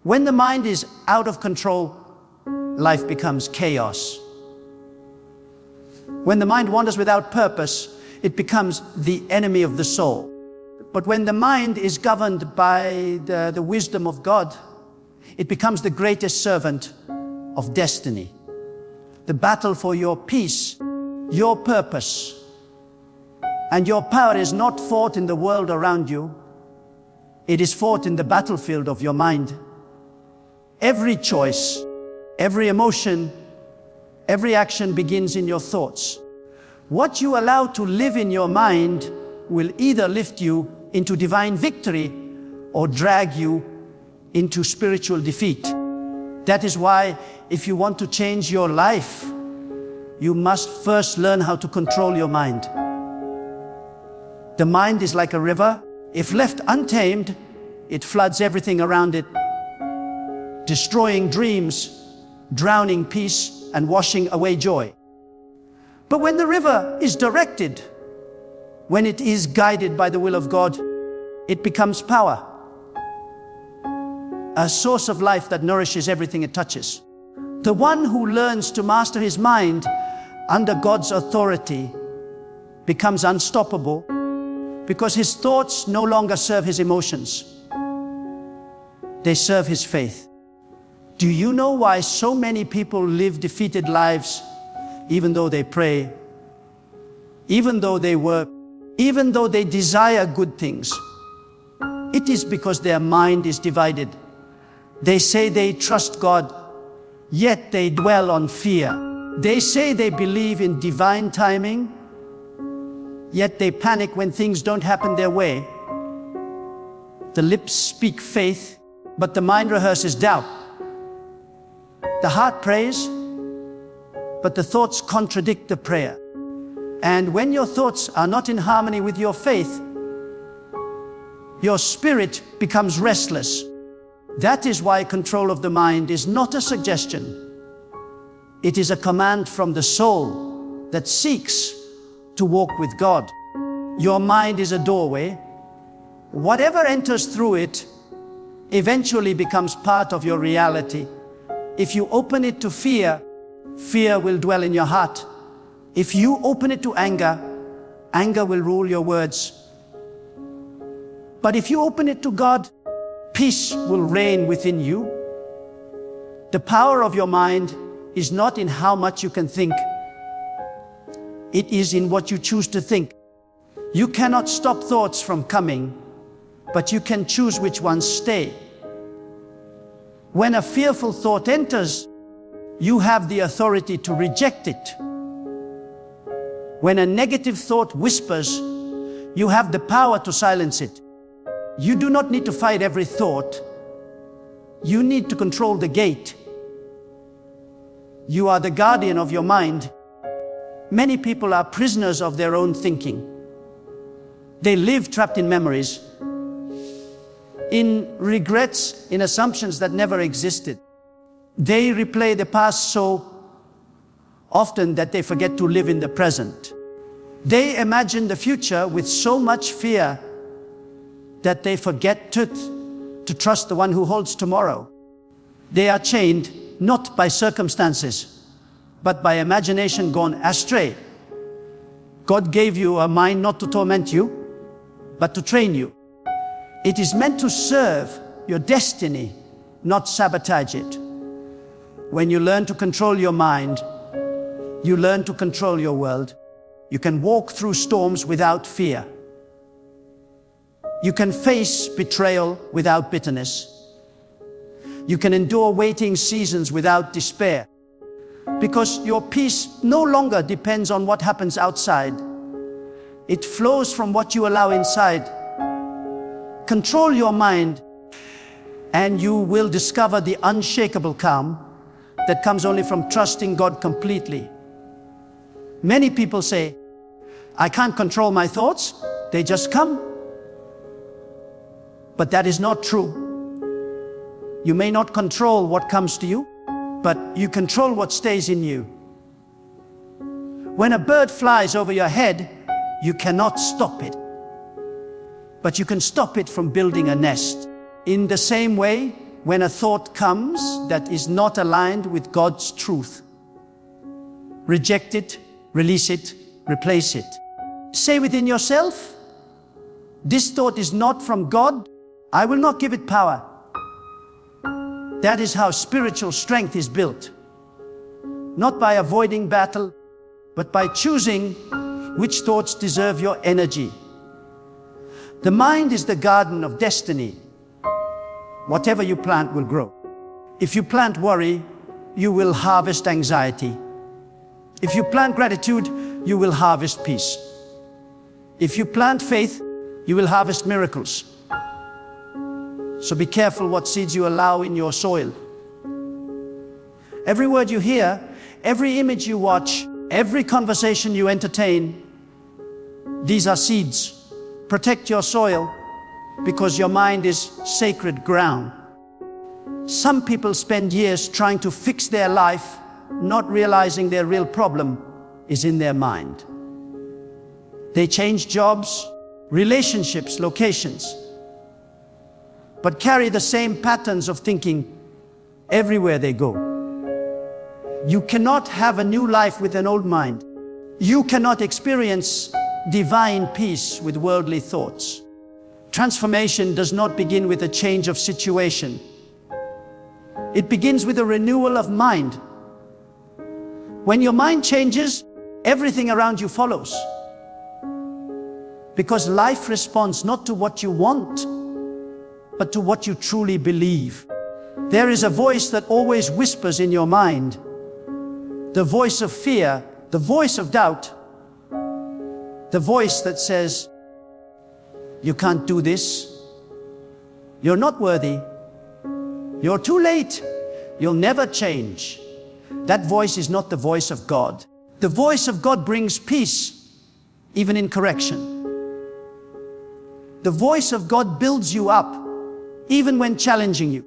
When the mind is out of control, life becomes chaos. When the mind wanders without purpose, it becomes the enemy of the soul. But when the mind is governed by the wisdom of God, it becomes the greatest servant of destiny. The battle for your peace, your purpose, and your power is not fought in the world around you. It is fought in the battlefield of your mind. Every choice, every emotion, every action begins in your thoughts. What you allow to live in your mind will either lift you into divine victory or drag you into spiritual defeat. That is why, if you want to change your life, you must first learn how to control your mind. The mind is like a river. If left untamed, it floods everything around it, destroying dreams, drowning peace, and washing away joy. But when the river is directed, when it is guided by the will of God, it becomes power, a source of life that nourishes everything it touches. The one who learns to master his mind under God's authority becomes unstoppable because his thoughts no longer serve his emotions. They serve his faith. Do you know why so many people live defeated lives, even though they pray, even though they work, even though they desire good things? It is because their mind is divided. They say they trust God, yet they dwell on fear. They say they believe in divine timing, yet they panic when things don't happen their way. The lips speak faith, but the mind rehearses doubt. The heart prays, but the thoughts contradict the prayer. And when your thoughts are not in harmony with your faith, your spirit becomes restless. That is why control of the mind is not a suggestion. It is a command from the soul that seeks to walk with God. Your mind is a doorway. Whatever enters through it eventually becomes part of your reality. If you open it to fear, fear will dwell in your heart. If you open it to anger, anger will rule your words. But if you open it to God, peace will reign within you. The power of your mind is not in how much you can think. It is in what you choose to think. You cannot stop thoughts from coming, but you can choose which ones stay. When a fearful thought enters, you have the authority to reject it. When a negative thought whispers, you have the power to silence it. You do not need to fight every thought. You need to control the gate. You are the guardian of your mind. Many people are prisoners of their own thinking. They live trapped in memories, in regrets, in assumptions that never existed. They replay the past so often that they forget to live in the present. They imagine the future with so much fear that they forget to trust the one who holds tomorrow. They are chained not by circumstances, but by imagination gone astray. God gave you a mind not to torment you, but to train you. It is meant to serve your destiny, not sabotage it. When you learn to control your mind, you learn to control your world. You can walk through storms without fear. You can face betrayal without bitterness. You can endure waiting seasons without despair. Because your peace no longer depends on what happens outside. It flows from what you allow inside. Control your mind, and you will discover the unshakable calm that comes only from trusting God completely. Many people say, I can't control my thoughts, they just come. But that is not true. You may not control what comes to you, but you control what stays in you. When a bird flies over your head, you cannot stop it, but you can stop it from building a nest. In the same way, when a thought comes that is not aligned with God's truth. Reject it, release it, replace it. Say within yourself, this thought is not from God. I will not give it power. That is how spiritual strength is built. Not by avoiding battle, but by choosing which thoughts deserve your energy. The mind is the garden of destiny. Whatever you plant will grow. If you plant worry, you will harvest anxiety. If you plant gratitude, you will harvest peace. If you plant faith, you will harvest miracles. So be careful what seeds you allow in your soil. Every word you hear, every image you watch, every conversation you entertain, these are seeds. Protect your soil because your mind is sacred ground. Some people spend years trying to fix their life, not realizing their real problem is in their mind. They change jobs, relationships, locations, but carry the same patterns of thinking everywhere they go. You cannot have a new life with an old mind. You cannot experience divine peace with worldly thoughts. Transformation does not begin with a change of situation. It begins with a renewal of mind. When your mind changes, everything around you follows. Because life responds not to what you want, but to what you truly believe. There is a voice that always whispers in your mind. The voice of fear, the voice of doubt, the voice that says, you can't do this, you're not worthy, you're too late, you'll never change. That voice is not the voice of God. The voice of God brings peace, even in correction. The voice of God builds you up, even when challenging you.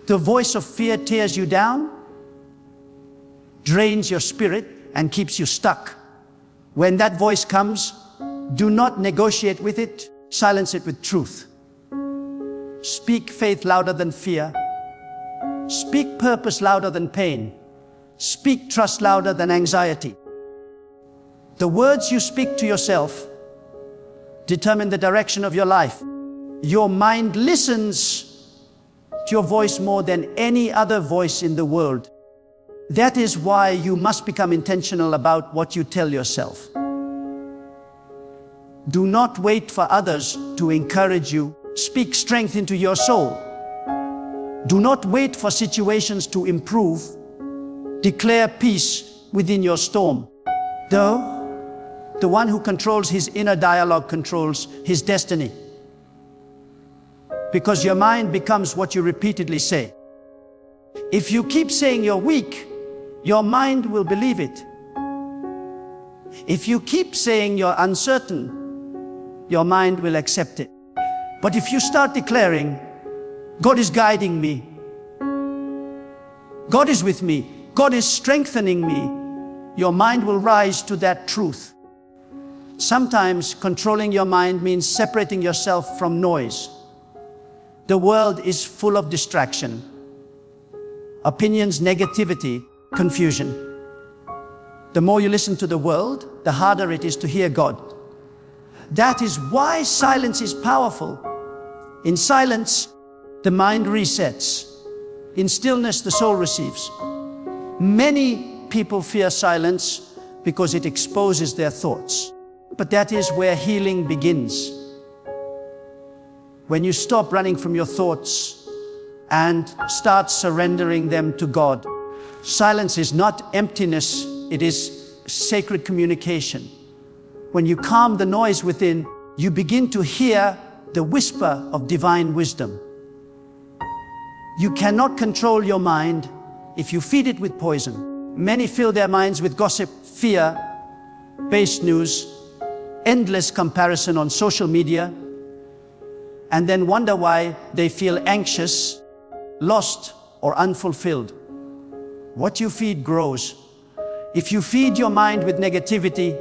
The voice of fear tears you down, drains your spirit, and keeps you stuck. When that voice comes, do not negotiate with it, silence it with truth. Speak faith louder than fear. Speak purpose louder than pain. Speak trust louder than anxiety. The words you speak to yourself determine the direction of your life. Your mind listens to your voice more than any other voice in the world. That is why you must become intentional about what you tell yourself. Do not wait for others to encourage you. Speak strength into your soul. Do not wait for situations to improve. Declare peace within your storm. Though, the one who controls his inner dialogue controls his destiny. Because your mind becomes what you repeatedly say. If you keep saying you're weak, your mind will believe it. If you keep saying you're uncertain, your mind will accept it. But if you start declaring, God is guiding me, God is with me, God is strengthening me, your mind will rise to that truth. Sometimes controlling your mind means separating yourself from noise. The world is full of distraction, opinions, negativity, confusion. The more you listen to the world, the harder it is to hear God. That is why silence is powerful. In silence, the mind resets. In stillness, the soul receives. Many people fear silence because it exposes their thoughts. But that is where healing begins. When you stop running from your thoughts and start surrendering them to God. Silence is not emptiness, it is sacred communication. When you calm the noise within, you begin to hear the whisper of divine wisdom. You cannot control your mind if you feed it with poison. Many fill their minds with gossip, fear, base news, endless comparison on social media, and then wonder why they feel anxious, lost, or unfulfilled. What you feed grows. If you feed your mind with negativity,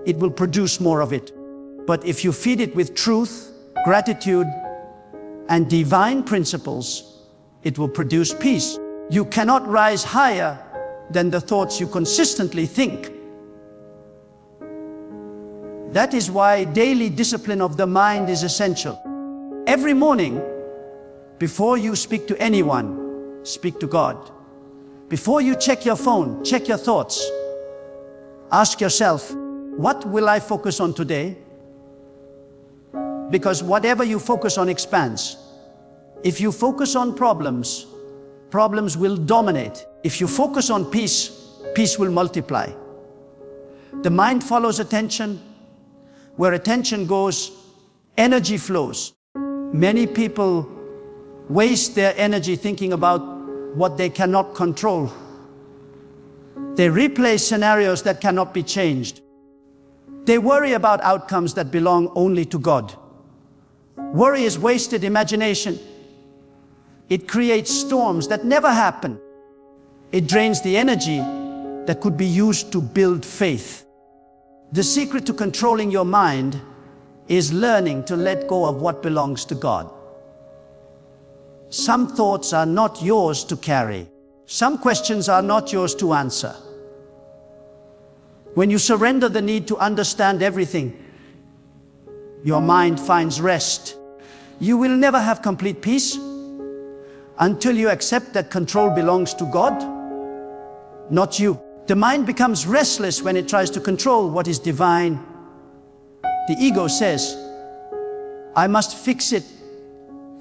it will produce more of it. But if you feed it with truth, gratitude, and divine principles, it will produce peace. You cannot rise higher than the thoughts you consistently think. That is why daily discipline of the mind is essential. Every morning, before you speak to anyone, speak to God. Before you check your phone, check your thoughts. Ask yourself, what will I focus on today? Because whatever you focus on expands. If you focus on problems, problems will dominate. If you focus on peace, peace will multiply. The mind follows attention. Where attention goes, energy flows. Many people waste their energy thinking about what they cannot control. They replay scenarios that cannot be changed. They worry about outcomes that belong only to God. Worry is wasted imagination. It creates storms that never happen. It drains the energy that could be used to build faith. The secret to controlling your mind is learning to let go of what belongs to God. Some thoughts are not yours to carry. Some questions are not yours to answer. When you surrender the need to understand everything, your mind finds rest. You will never have complete peace until you accept that control belongs to God, not you. The mind becomes restless when it tries to control what is divine. The ego says, I must fix it.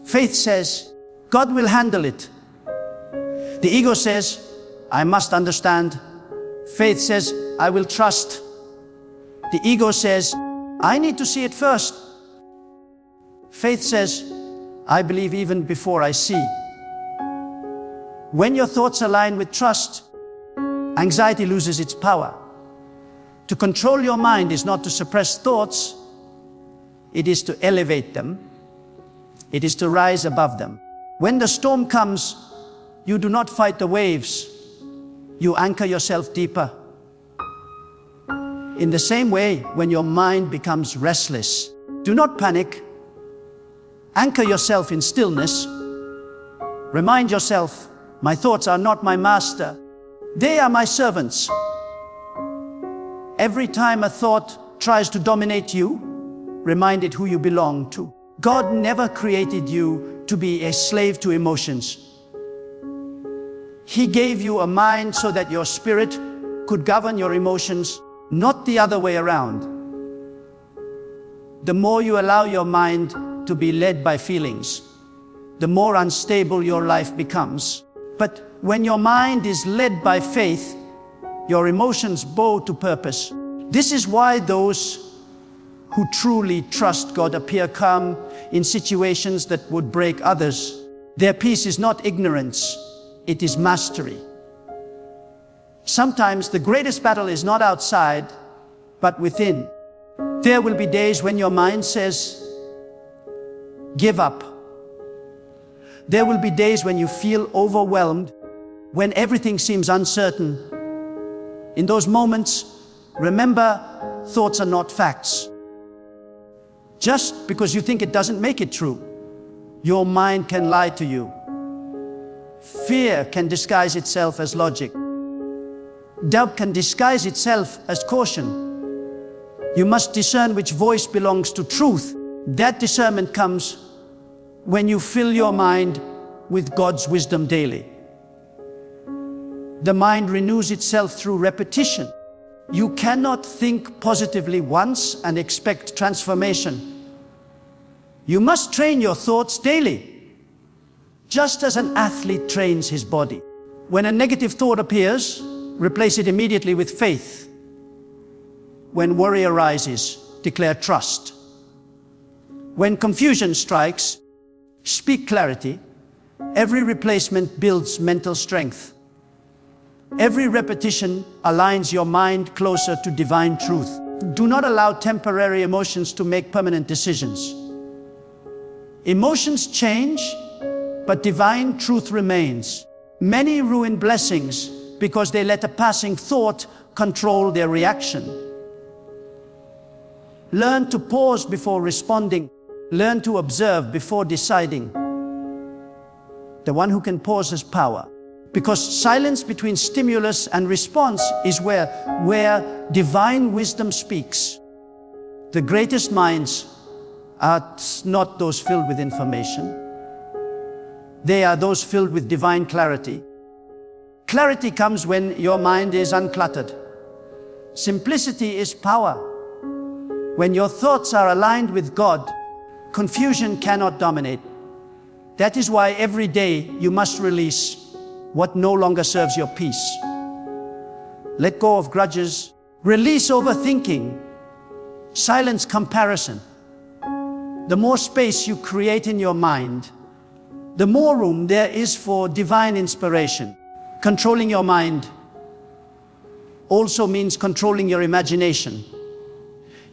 Faith says, God will handle it. The ego says, I must understand. Faith says, I will trust. The ego says, I need to see it first. Faith says, I believe even before I see. When your thoughts align with trust, anxiety loses its power. To control your mind is not to suppress thoughts, it is to elevate them. It is to rise above them. When the storm comes, you do not fight the waves. You anchor yourself deeper. In the same way, when your mind becomes restless, do not panic. Anchor yourself in stillness. Remind yourself, my thoughts are not my master. They are my servants. Every time a thought tries to dominate you, remind it who you belong to. God never created you to be a slave to emotions. He gave you a mind so that your spirit could govern your emotions, not the other way around. The more you allow your mind to be led by feelings, the more unstable your life becomes. But when your mind is led by faith, your emotions bow to purpose. This is why those who truly trust God appear calm in situations that would break others. Their peace is not ignorance, it is mastery. Sometimes the greatest battle is not outside, but within. There will be days when your mind says, give up. There will be days when you feel overwhelmed, when everything seems uncertain. In those moments, remember, thoughts are not facts. Just because you think it doesn't make it true, your mind can lie to you. Fear can disguise itself as logic. Doubt can disguise itself as caution. You must discern which voice belongs to truth. That discernment comes when you fill your mind with God's wisdom daily. The mind renews itself through repetition. You cannot think positively once and expect transformation. You must train your thoughts daily, just as an athlete trains his body. When a negative thought appears, replace it immediately with faith. When worry arises, declare trust. When confusion strikes, speak clarity. Every replacement builds mental strength. Every repetition aligns your mind closer to divine truth. Do not allow temporary emotions to make permanent decisions. Emotions change, but divine truth remains. Many ruin blessings because they let a passing thought control their reaction. Learn to pause before responding. Learn to observe before deciding. The one who can pause has power. Because silence between stimulus and response is where divine wisdom speaks. The greatest minds are not those filled with information. They are those filled with divine clarity. Clarity comes when your mind is uncluttered. Simplicity is power. When your thoughts are aligned with God, confusion cannot dominate. That is why every day you must release what no longer serves your peace. Let go of grudges. Release overthinking. Silence comparison. The more space you create in your mind, the more room there is for divine inspiration. Controlling your mind also means controlling your imagination.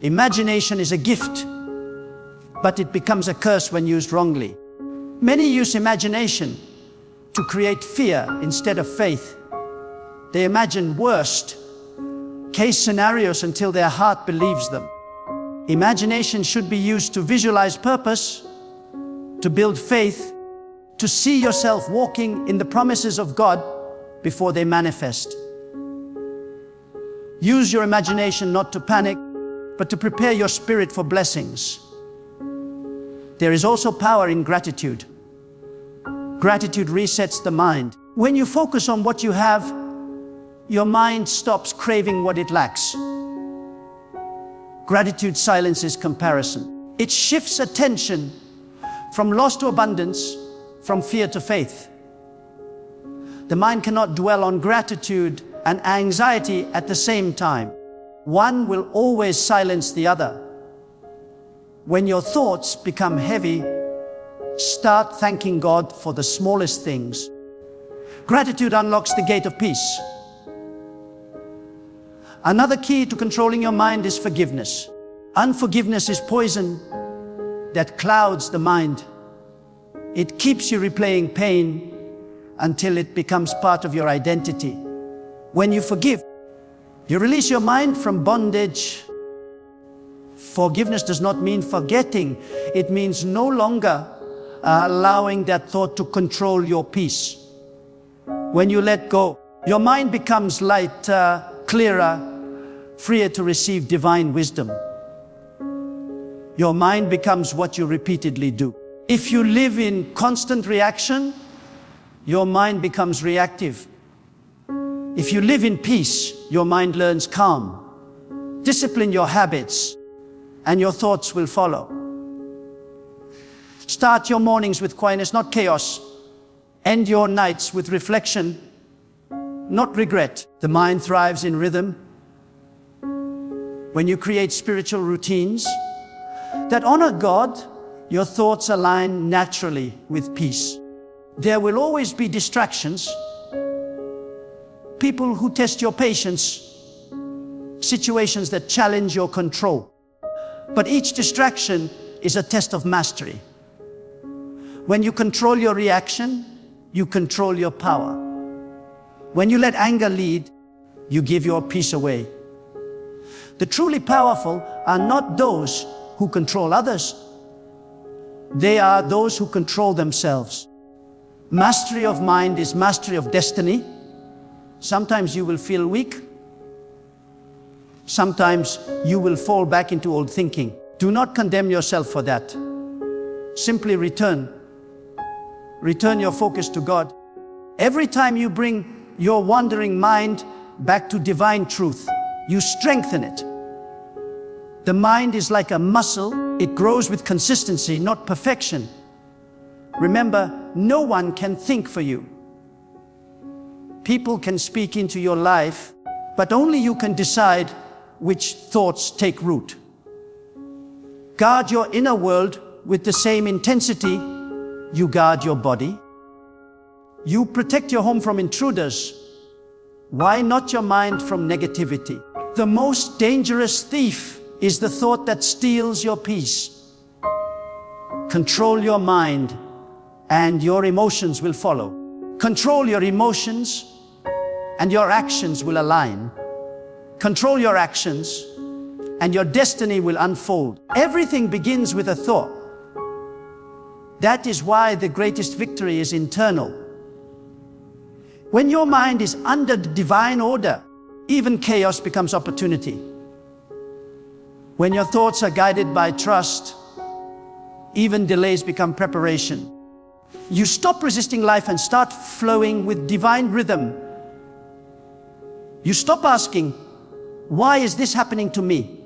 Imagination is a gift, but it becomes a curse when used wrongly. Many use imagination to create fear instead of faith. They imagine worst case scenarios until their heart believes them. Imagination should be used to visualize purpose, to build faith, to see yourself walking in the promises of God before they manifest. Use your imagination not to panic, but to prepare your spirit for blessings. There is also power in gratitude. Gratitude resets the mind. When you focus on what you have, your mind stops craving what it lacks. Gratitude silences comparison. It shifts attention from loss to abundance, from fear to faith. The mind cannot dwell on gratitude and anxiety at the same time. One will always silence the other. When your thoughts become heavy, start thanking God for the smallest things. Gratitude unlocks the gate of peace. Another key to controlling your mind is forgiveness. Unforgiveness is poison that clouds the mind. It keeps you replaying pain until it becomes part of your identity. When you forgive, you release your mind from bondage. Forgiveness does not mean forgetting. It means no longer allowing that thought to control your peace. When you let go, your mind becomes lighter, clearer, freer to receive divine wisdom. Your mind becomes what you repeatedly do. If you live in constant reaction, your mind becomes reactive. If you live in peace, your mind learns calm. Discipline your habits, and your thoughts will follow. Start your mornings with quietness, not chaos. End your nights with reflection, not regret. The mind thrives in rhythm. When you create spiritual routines that honor God, your thoughts align naturally with peace. There will always be distractions, people who test your patience, situations that challenge your control. But each distraction is a test of mastery. When you control your reaction, you control your power. When you let anger lead, you give your peace away. The truly powerful are not those who control others. They are those who control themselves. Mastery of mind is mastery of destiny. Sometimes you will feel weak. Sometimes you will fall back into old thinking. Do not condemn yourself for that. Simply return. Return your focus to God. Every time you bring your wandering mind back to divine truth, you strengthen it. The mind is like a muscle. It grows with consistency, not perfection. Remember, no one can think for you. People can speak into your life, but only you can decide which thoughts take root. Guard your inner world with the same intensity you guard your body. You protect your home from intruders. Why not your mind from negativity? The most dangerous thief is the thought that steals your peace. Control your mind, and your emotions will follow. Control your emotions, and your actions will align. Control your actions, and your destiny will unfold. Everything begins with a thought. That is why the greatest victory is internal. When your mind is under the divine order, even chaos becomes opportunity. When your thoughts are guided by trust, even delays become preparation. You stop resisting life and start flowing with divine rhythm. You stop asking, why is this happening to me?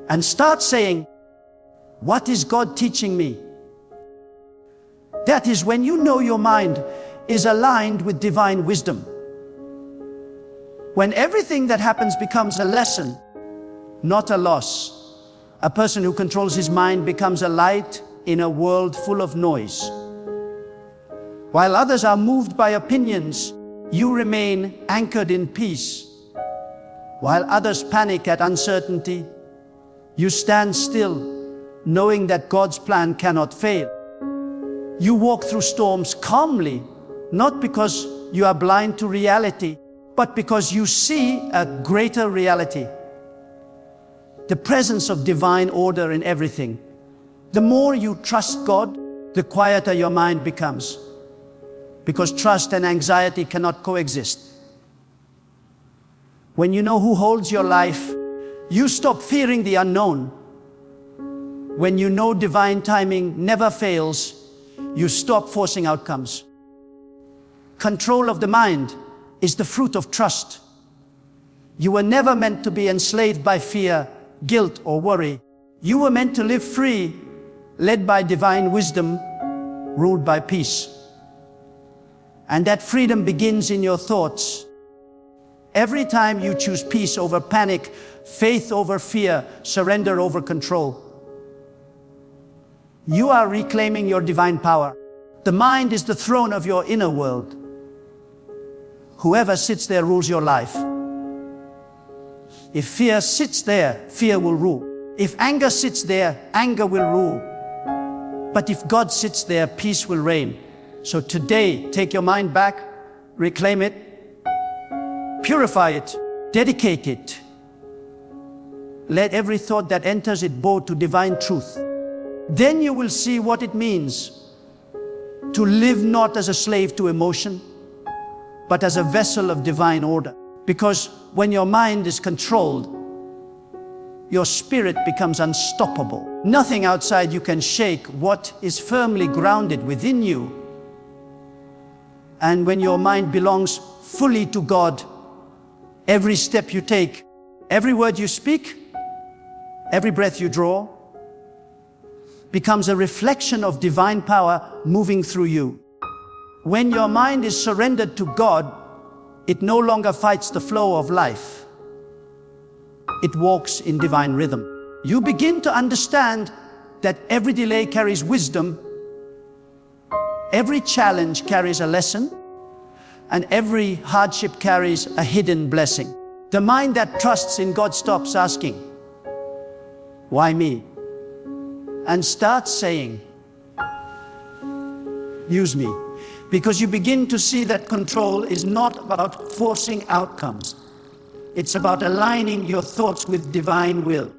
And start saying, what is God teaching me? That is when you know your mind is aligned with divine wisdom. When everything that happens becomes a lesson, not a loss. A person who controls his mind becomes a light in a world full of noise. While others are moved by opinions, you remain anchored in peace. While others panic at uncertainty, you stand still, knowing that God's plan cannot fail. You walk through storms calmly, not because you are blind to reality, but because you see a greater reality. The presence of divine order in everything. The more you trust God, the quieter your mind becomes. Because trust and anxiety cannot coexist. When you know who holds your life, you stop fearing the unknown. When you know divine timing never fails, you stop forcing outcomes. Control of the mind is the fruit of trust. You were never meant to be enslaved by fear, guilt, or worry. You were meant to live free, led by divine wisdom, ruled by peace. And that freedom begins in your thoughts. Every time you choose peace over panic, faith over fear, surrender over control, you are reclaiming your divine power. The mind is the throne of your inner world. Whoever sits there rules your life. If fear sits there, fear will rule. If anger sits there, anger will rule. But if God sits there, peace will reign. So today, take your mind back, reclaim it, purify it, dedicate it. Let every thought that enters it bow to divine truth. Then you will see what it means to live not as a slave to emotion, but as a vessel of divine order. Because when your mind is controlled, your spirit becomes unstoppable. Nothing outside you can shake what is firmly grounded within you. And when your mind belongs fully to God, every step you take, every word you speak, every breath you draw, becomes a reflection of divine power moving through you. When your mind is surrendered to God, it no longer fights the flow of life. It walks in divine rhythm. You begin to understand that every delay carries wisdom, every challenge carries a lesson, and every hardship carries a hidden blessing. The mind that trusts in God stops asking, "Why me?" and starts saying, "Use me." Because you begin to see that control is not about forcing outcomes. It's about aligning your thoughts with divine will.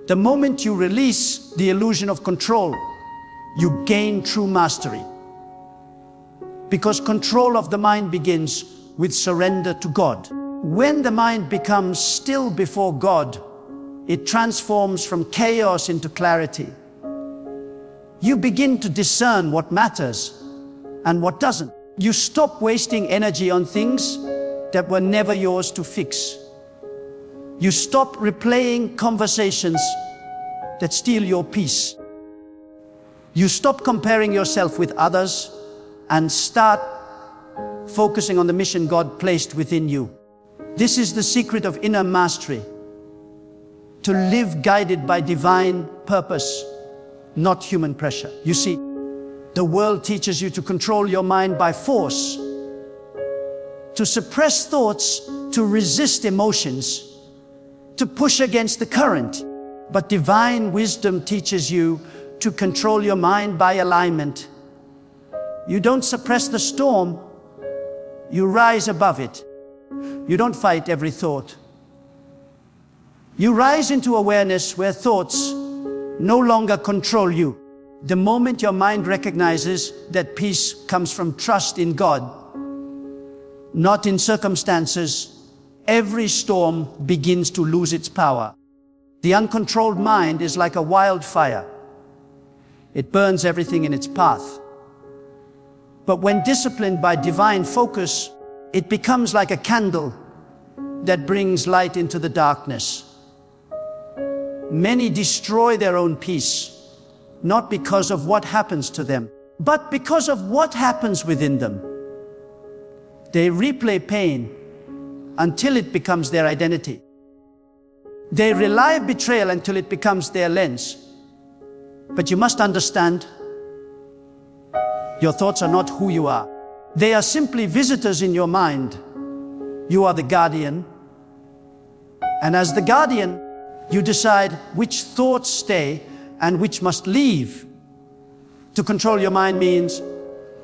The moment you release the illusion of control, you gain true mastery. Because control of the mind begins with surrender to God. When the mind becomes still before God, it transforms from chaos into clarity. You begin to discern what matters and what doesn't. You stop wasting energy on things that were never yours to fix. You stop replaying conversations that steal your peace. You stop comparing yourself with others and start focusing on the mission God placed within you. This is the secret of inner mastery. To live guided by divine purpose, not human pressure. You see, the world teaches you to control your mind by force, to suppress thoughts, to resist emotions, to push against the current. But divine wisdom teaches you to control your mind by alignment. You don't suppress the storm, you rise above it. You don't fight every thought. You rise into awareness where thoughts no longer control you. The moment your mind recognizes that peace comes from trust in God, not in circumstances, every storm begins to lose its power. The uncontrolled mind is like a wildfire. It burns everything in its path. But when disciplined by divine focus, it becomes like a candle that brings light into the darkness. Many destroy their own peace, not because of what happens to them, but because of what happens within them. They replay pain until it becomes their identity. They relive betrayal until it becomes their lens. But you must understand, your thoughts are not who you are. They are simply visitors in your mind. You are the guardian. And as the guardian, you decide which thoughts stay and which must leave. To control your mind means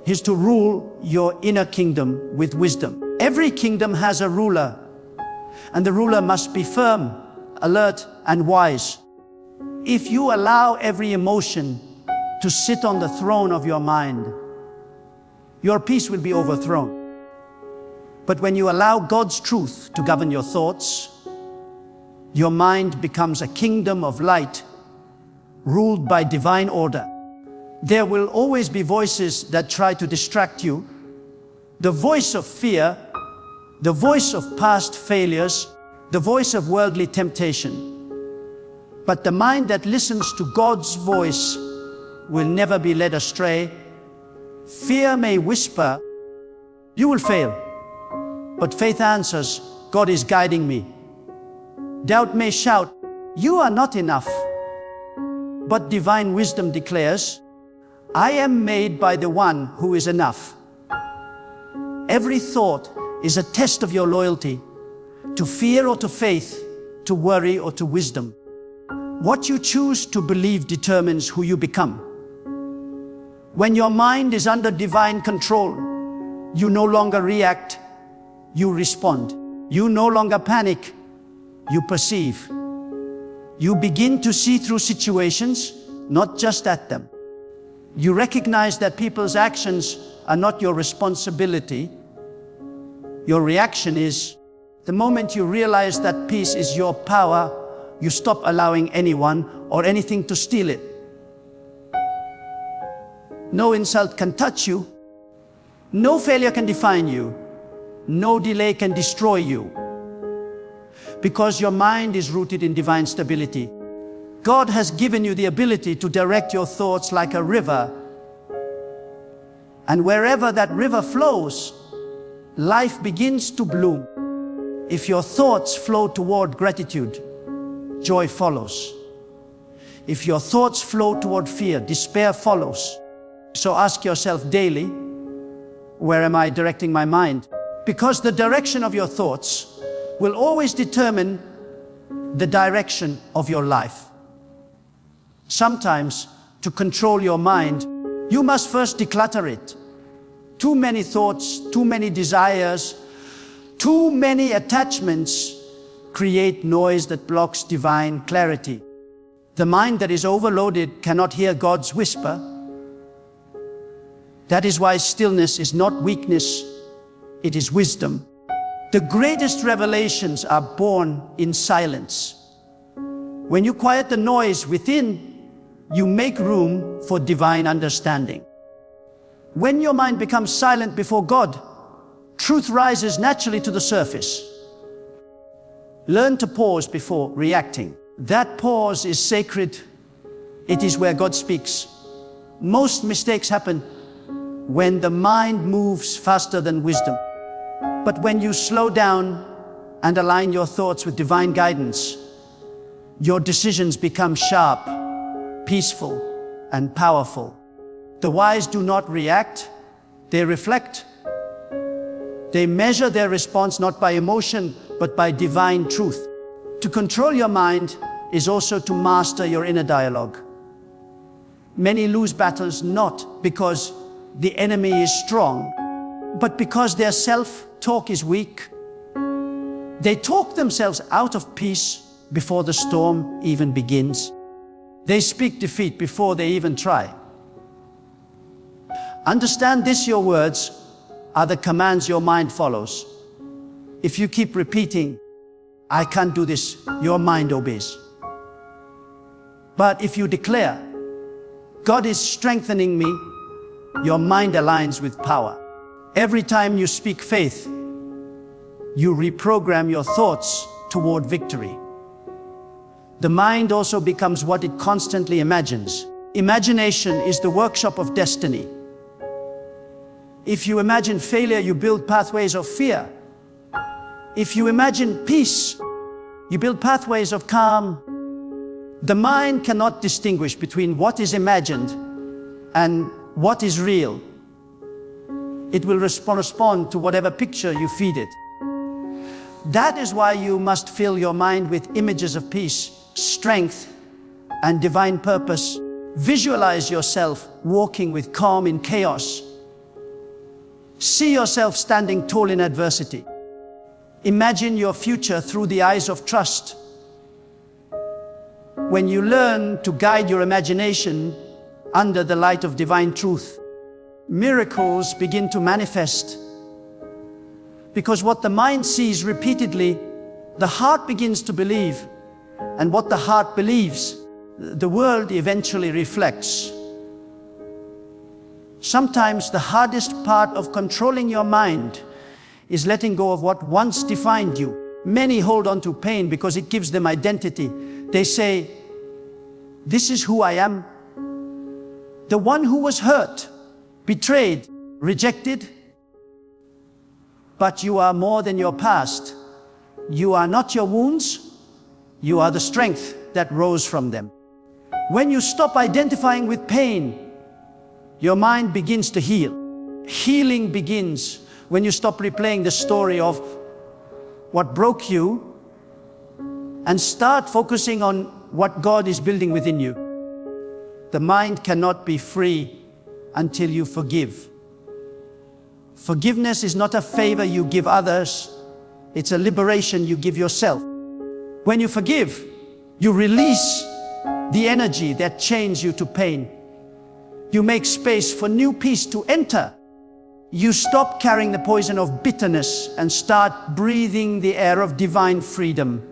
is to rule your inner kingdom with wisdom. Every kingdom has a ruler, and the ruler must be firm, alert, and wise. If you allow every emotion to sit on the throne of your mind, your peace will be overthrown. But when you allow God's truth to govern your thoughts, your mind becomes a kingdom of light, ruled by divine order. There will always be voices that try to distract you. The voice of fear, the voice of past failures, the voice of worldly temptation. But the mind that listens to God's voice will never be led astray. Fear may whisper, "You will fail." But faith answers, "God is guiding me." Doubt may shout, "You are not enough." But divine wisdom declares, "I am made by the one who is enough." Every thought is a test of your loyalty, to fear or to faith, to worry or to wisdom. What you choose to believe determines who you become. When your mind is under divine control, you no longer react, you respond. You no longer panic, you perceive. You begin to see through situations, not just at them. You recognize that people's actions are not your responsibility. Your reaction is, the moment you realize that peace is your power, you stop allowing anyone or anything to steal it. No insult can touch you. No failure can define you. No delay can destroy you. Because your mind is rooted in divine stability. God has given you the ability to direct your thoughts like a river. And wherever that river flows, life begins to bloom. If your thoughts flow toward gratitude, joy follows. If your thoughts flow toward fear, despair follows. So ask yourself daily, where am I directing my mind? Because the direction of your thoughts will always determine the direction of your life. Sometimes, to control your mind, you must first declutter it. Too many thoughts, too many desires, too many attachments create noise that blocks divine clarity. The mind that is overloaded cannot hear God's whisper. That is why stillness is not weakness, it is wisdom. The greatest revelations are born in silence. When you quiet the noise within, you make room for divine understanding. When your mind becomes silent before God, truth rises naturally to the surface. Learn to pause before reacting. That pause is sacred. It is where God speaks. Most mistakes happen when the mind moves faster than wisdom. But when you slow down and align your thoughts with divine guidance, your decisions become sharp, peaceful, and powerful. The wise do not react, they reflect. They measure their response not by emotion, but by divine truth. To control your mind is also to master your inner dialogue. Many lose battles not because the enemy is strong, but because their self-talk is weak. They talk themselves out of peace before the storm even begins. They speak defeat before they even try. Understand this, your words are the commands your mind follows. If you keep repeating, I can't do this, your mind obeys. But if you declare, God is strengthening me, your mind aligns with power. Every time you speak faith, you reprogram your thoughts toward victory. The mind also becomes what it constantly imagines. Imagination is the workshop of destiny. If you imagine failure, you build pathways of fear. If you imagine peace, you build pathways of calm. The mind cannot distinguish between what is imagined and what is real. It will respond to whatever picture you feed it. That is why you must fill your mind with images of peace, strength, and divine purpose. Visualize yourself walking with calm in chaos. See yourself standing tall in adversity. Imagine your future through the eyes of trust. When you learn to guide your imagination under the light of divine truth, miracles begin to manifest. Because what the mind sees repeatedly, the heart begins to believe. And what the heart believes, the world eventually reflects. Sometimes the hardest part of controlling your mind is letting go of what once defined you. Many hold on to pain because it gives them identity. They say, this is who I am. The one who was hurt, betrayed, rejected. But you are more than your past. You are not your wounds. You are the strength that rose from them. When you stop identifying with pain, your mind begins to heal. Healing begins when you stop replaying the story of what broke you and start focusing on what God is building within you. The mind cannot be free until you forgive. Forgiveness is not a favor you give others, it's a liberation you give yourself. When you forgive, you release the energy that chains you to pain. You make space for new peace to enter. You stop carrying the poison of bitterness and start breathing the air of divine freedom.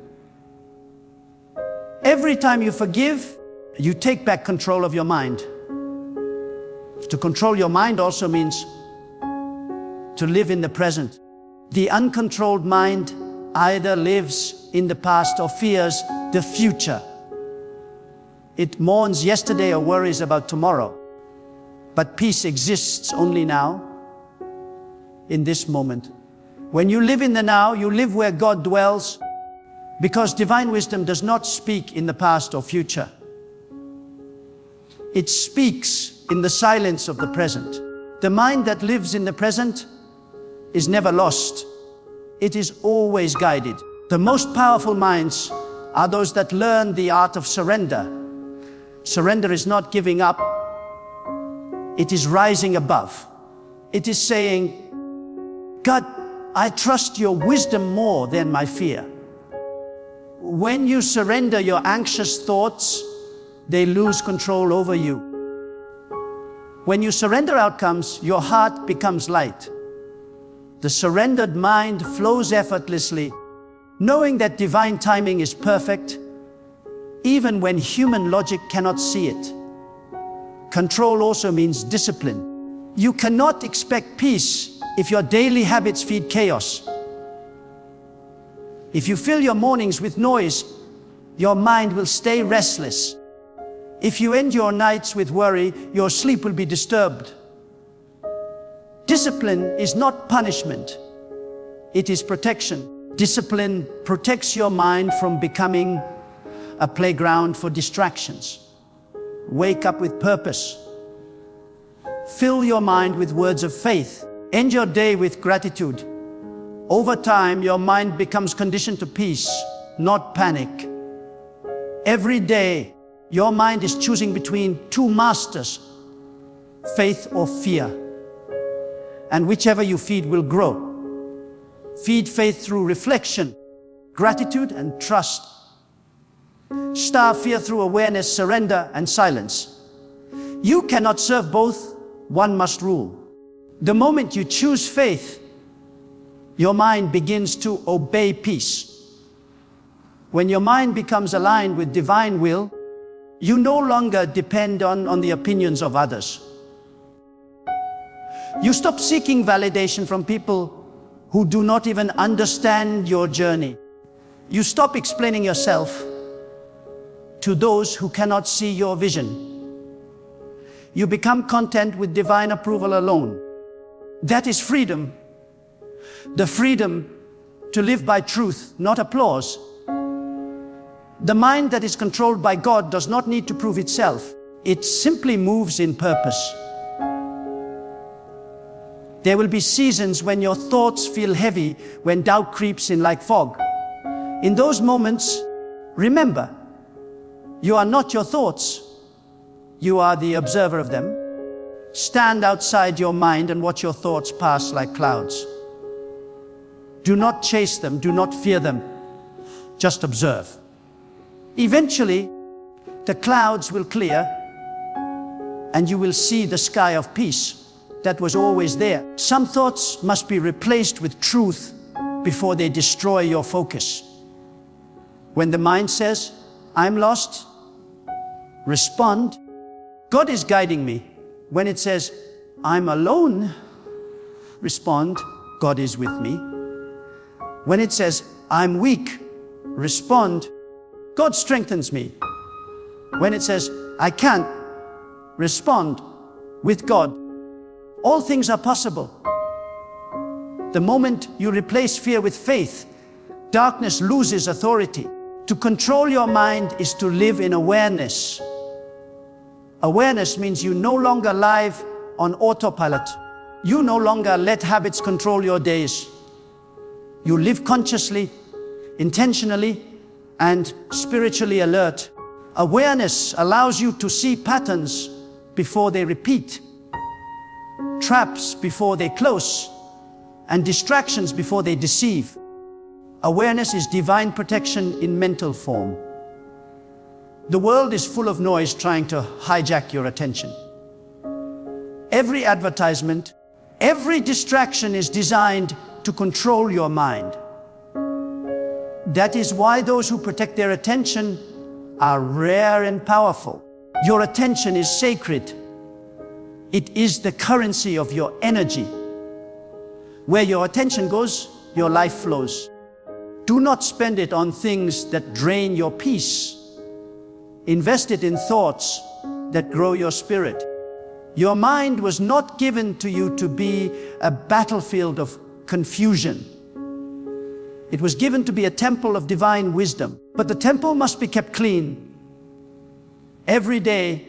Every time you forgive, you take back control of your mind. To control your mind also means to live in the present. The uncontrolled mind either lives in the past or fears the future. It mourns yesterday or worries about tomorrow. But peace exists only now, in this moment. When you live in the now, you live where God dwells, because divine wisdom does not speak in the past or future. It speaks in the silence of the present. The mind that lives in the present is never lost. It is always guided. The most powerful minds are those that learn the art of surrender. Surrender is not giving up. It is rising above. It is saying, God, I trust your wisdom more than my fear. When you surrender your anxious thoughts, they lose control over you. When you surrender outcomes, your heart becomes light. The surrendered mind flows effortlessly, knowing that divine timing is perfect, even when human logic cannot see it. Control also means discipline. You cannot expect peace if your daily habits feed chaos. If you fill your mornings with noise, your mind will stay restless. If you end your nights with worry, your sleep will be disturbed. Discipline is not punishment. It is protection. Discipline protects your mind from becoming a playground for distractions. Wake up with purpose. Fill your mind with words of faith. End your day with gratitude. Over time, your mind becomes conditioned to peace, not panic. Every day, your mind is choosing between two masters, faith or fear. And whichever you feed will grow. Feed faith through reflection, gratitude, and trust. Starve fear through awareness, surrender, and silence. You cannot serve both one must rule. The moment you choose faith, your mind begins to obey peace. When your mind becomes aligned with divine will, you no longer depend on the opinions of others. You stop seeking validation from people who do not even understand your journey. You stop explaining yourself to those who cannot see your vision. You become content with divine approval alone. That is freedom. The freedom to live by truth, not applause. The mind that is controlled by God does not need to prove itself. It simply moves in purpose. There will be seasons when your thoughts feel heavy, when doubt creeps in like fog. In those moments, remember, you are not your thoughts. You are the observer of them. Stand outside your mind and watch your thoughts pass like clouds. Do not chase them, do not fear them. Just observe. Eventually, the clouds will clear and you will see the sky of peace that was always there. Some thoughts must be replaced with truth before they destroy your focus. When the mind says, I'm lost, respond, God is guiding me. When it says, I'm alone, respond, God is with me. When it says, I'm weak, respond, God strengthens me. When it says, I can't, respond, with God, all things are possible. The moment you replace fear with faith, darkness loses authority. To control your mind is to live in awareness. Awareness means you no longer live on autopilot. You no longer let habits control your days. You live consciously, intentionally, and spiritually alert. Awareness allows you to see patterns before they repeat, traps before they close, and distractions before they deceive. Awareness is divine protection in mental form. The world is full of noise trying to hijack your attention. Every advertisement, every distraction is designed to control your mind. That is why those who protect their attention are rare and powerful. Your attention is sacred. It is the currency of your energy. Where your attention goes, your life flows. Do not spend it on things that drain your peace. Invest it in thoughts that grow your spirit. Your mind was not given to you to be a battlefield of confusion. It was given to be a temple of divine wisdom. But the temple must be kept clean. Every day,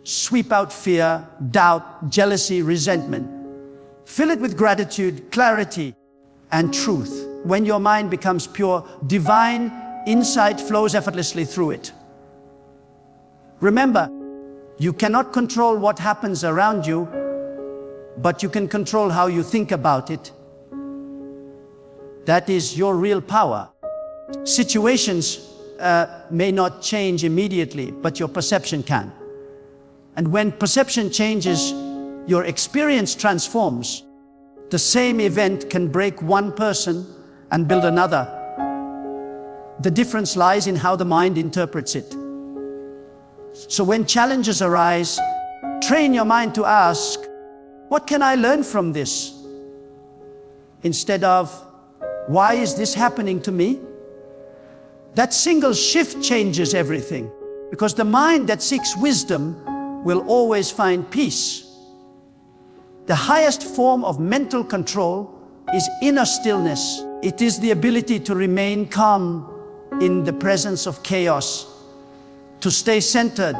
sweep out fear, doubt, jealousy, resentment. Fill it with gratitude, clarity, and truth. When your mind becomes pure, divine insight flows effortlessly through it. Remember, you cannot control what happens around you, but you can control how you think about it. That is your real power. Situations may not change immediately, but your perception can. And when perception changes, your experience transforms. The same event can break one person and build another. The difference lies in how the mind interprets it. So when challenges arise, train your mind to ask, what can I learn from this? Instead of, why is this happening to me? That single shift changes everything, because the mind that seeks wisdom will always find peace. The highest form of mental control is inner stillness. It is the ability to remain calm in the presence of chaos, to stay centered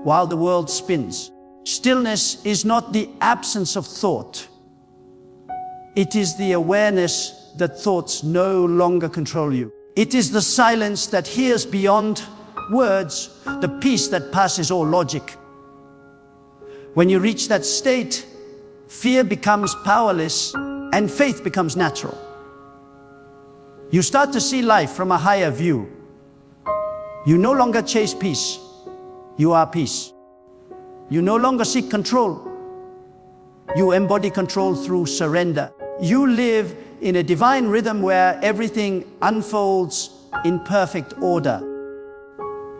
while the world spins. Stillness is not the absence of thought. It is the awareness that thoughts no longer control you. It is the silence that hears beyond words, the peace that passes all logic. When you reach that state, fear becomes powerless and faith becomes natural. You start to see life from a higher view. You no longer chase peace, you are peace. You no longer seek control, You embody control through surrender. You live in a divine rhythm where everything unfolds in perfect order.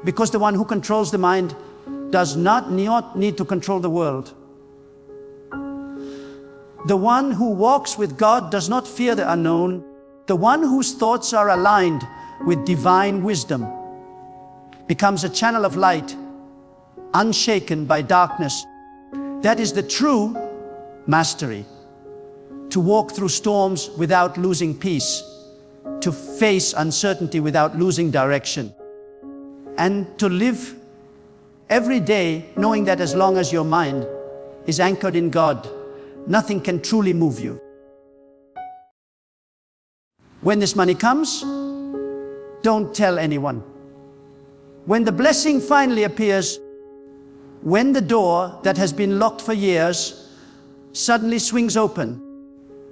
Because the one who controls the mind does not need to control the world. The one who walks with God does not fear the unknown. The one whose thoughts are aligned with divine wisdom becomes a channel of light, unshaken by darkness. That is the true mastery. To walk through storms without losing peace, to face uncertainty without losing direction, and to live every day knowing that as long as your mind is anchored in God, nothing can truly move you. When this money comes, don't tell anyone. When the blessing finally appears, when the door that has been locked for years suddenly swings open,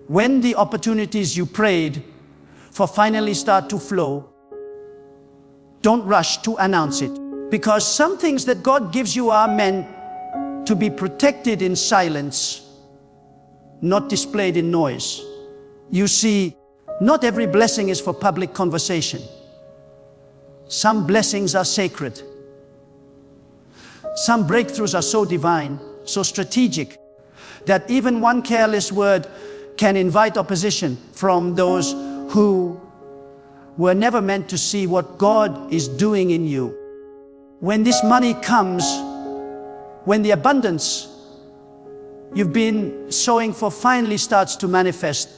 when the opportunities you prayed for finally start to flow, don't rush to announce it. Because some things that God gives you are meant to be protected in silence, not displayed in noise. You see, not every blessing is for public conversation. Some blessings are sacred. Some breakthroughs are so divine, so strategic, that even one careless word can invite opposition from those who were never meant to see what God is doing in you. When this money comes, when the abundance you've been sowing for finally starts to manifest,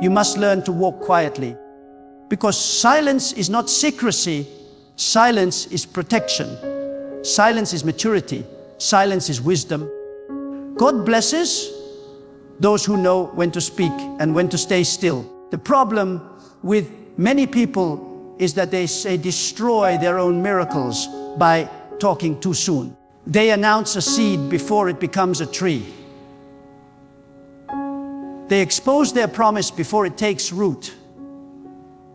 you must learn to walk quietly. Because silence is not secrecy, silence is protection. Silence is maturity, silence is wisdom. God blesses those who know when to speak and when to stay still. The problem with many people is that they destroy their own miracles by talking too soon. They announce a seed before it becomes a tree. They expose their promise before it takes root.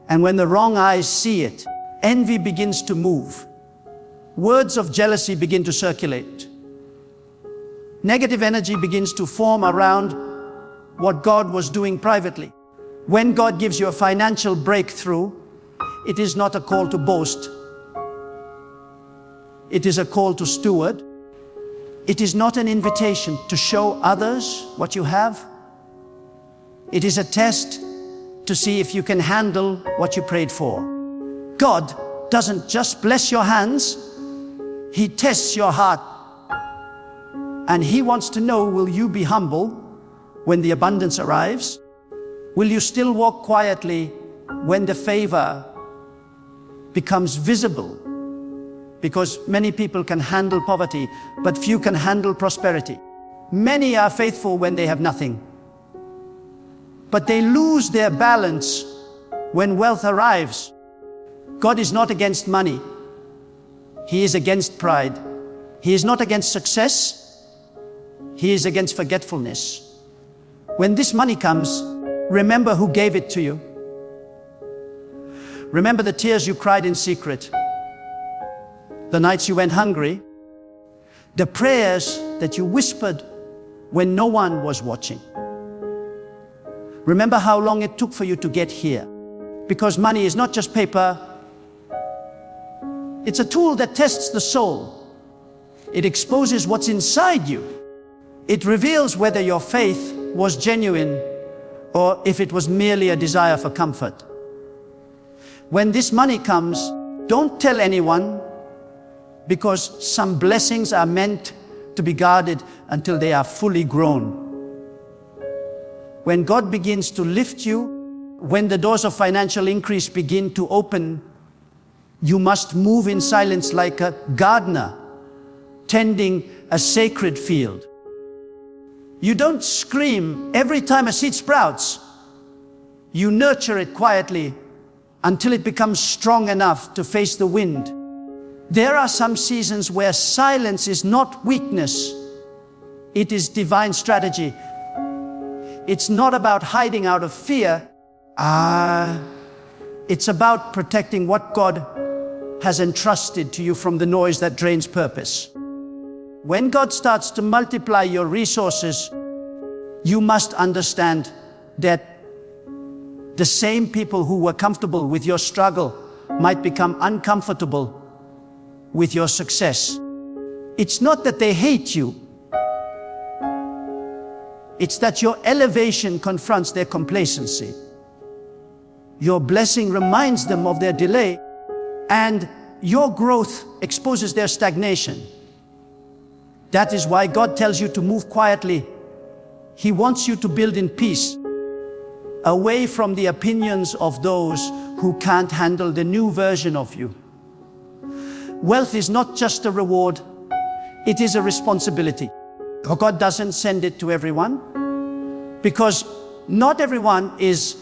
And when the wrong eyes see it, envy begins to move. Words of jealousy begin to circulate. Negative energy begins to form around what God was doing privately. When God gives you a financial breakthrough, it is not a call to boast. It is a call to steward. It is not an invitation to show others what you have. It is a test to see if you can handle what you prayed for. God doesn't just bless your hands, He tests your heart. And He wants to know, will you be humble when the abundance arrives? Will you still walk quietly when the favor becomes visible? Because many people can handle poverty, but few can handle prosperity. Many are faithful when they have nothing, but they lose their balance when wealth arrives. God is not against money. He is against pride. He is not against success. He is against forgetfulness. When this money comes, remember who gave it to you. Remember the tears you cried in secret, the nights you went hungry, the prayers that you whispered when no one was watching. Remember how long it took for you to get here. Because money is not just paper. It's a tool that tests the soul. It exposes what's inside you. It reveals whether your faith was genuine or if it was merely a desire for comfort. When this money comes, don't tell anyone, because some blessings are meant to be guarded until they are fully grown. When God begins to lift you, when the doors of financial increase begin to open, you must move in silence like a gardener tending a sacred field. You don't scream every time a seed sprouts. You nurture it quietly until it becomes strong enough to face the wind. There are some seasons where silence is not weakness, it is divine strategy. It's not about hiding out of fear. It's about protecting what God has entrusted to you from the noise that drains purpose. When God starts to multiply your resources, you must understand that the same people who were comfortable with your struggle might become uncomfortable with your success. It's not that they hate you. It's that your elevation confronts their complacency. Your blessing reminds them of their delay, and your growth exposes their stagnation. That is why God tells you to move quietly. He wants you to build in peace, away from the opinions of those who can't handle the new version of you. Wealth is not just a reward, it is a responsibility. God doesn't send it to everyone, because not everyone is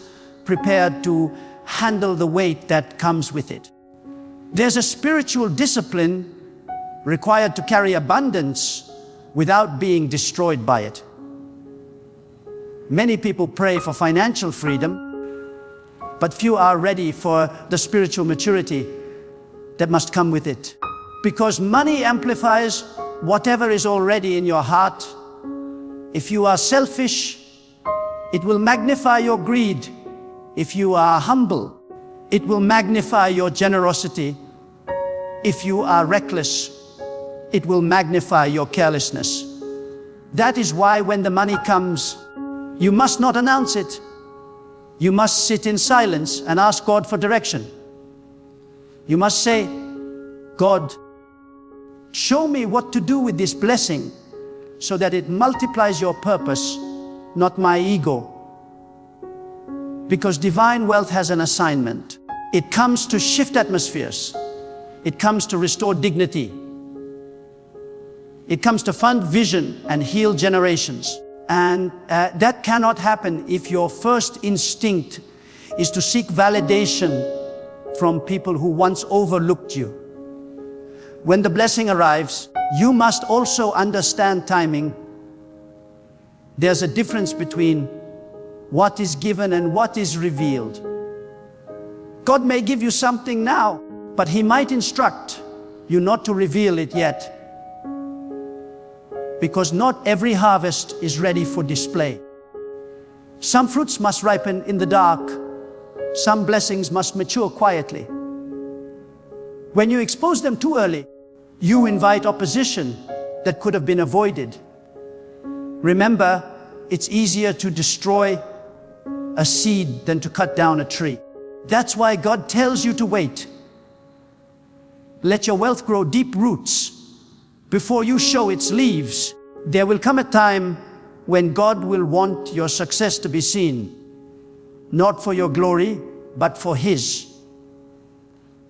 prepared to handle the weight that comes with it. There's a spiritual discipline required to carry abundance without being destroyed by it. Many people pray for financial freedom, but few are ready for the spiritual maturity that must come with it. Because money amplifies whatever is already in your heart. If you are selfish, it will magnify your greed. If you are humble, it will magnify your generosity. If you are reckless, it will magnify your carelessness. That is why when the money comes, you must not announce it. You must sit in silence and ask God for direction. You must say, God, show me what to do with this blessing so that it multiplies your purpose, not my ego. Because divine wealth has an assignment. It comes to shift atmospheres. It comes to restore dignity. It comes to fund vision and heal generations. And that cannot happen if your first instinct is to seek validation from people who once overlooked you. When the blessing arrives, you must also understand timing. There's a difference between what is given and what is revealed. God may give you something now, but He might instruct you not to reveal it yet. Because not every harvest is ready for display. Some fruits must ripen in the dark. Some blessings must mature quietly. When you expose them too early, you invite opposition that could have been avoided. Remember, it's easier to destroy a seed than to cut down a tree. That's why God tells you to wait. Let your wealth grow deep roots before you show its leaves. There will come a time when God will want your success to be seen, not for your glory, but for His.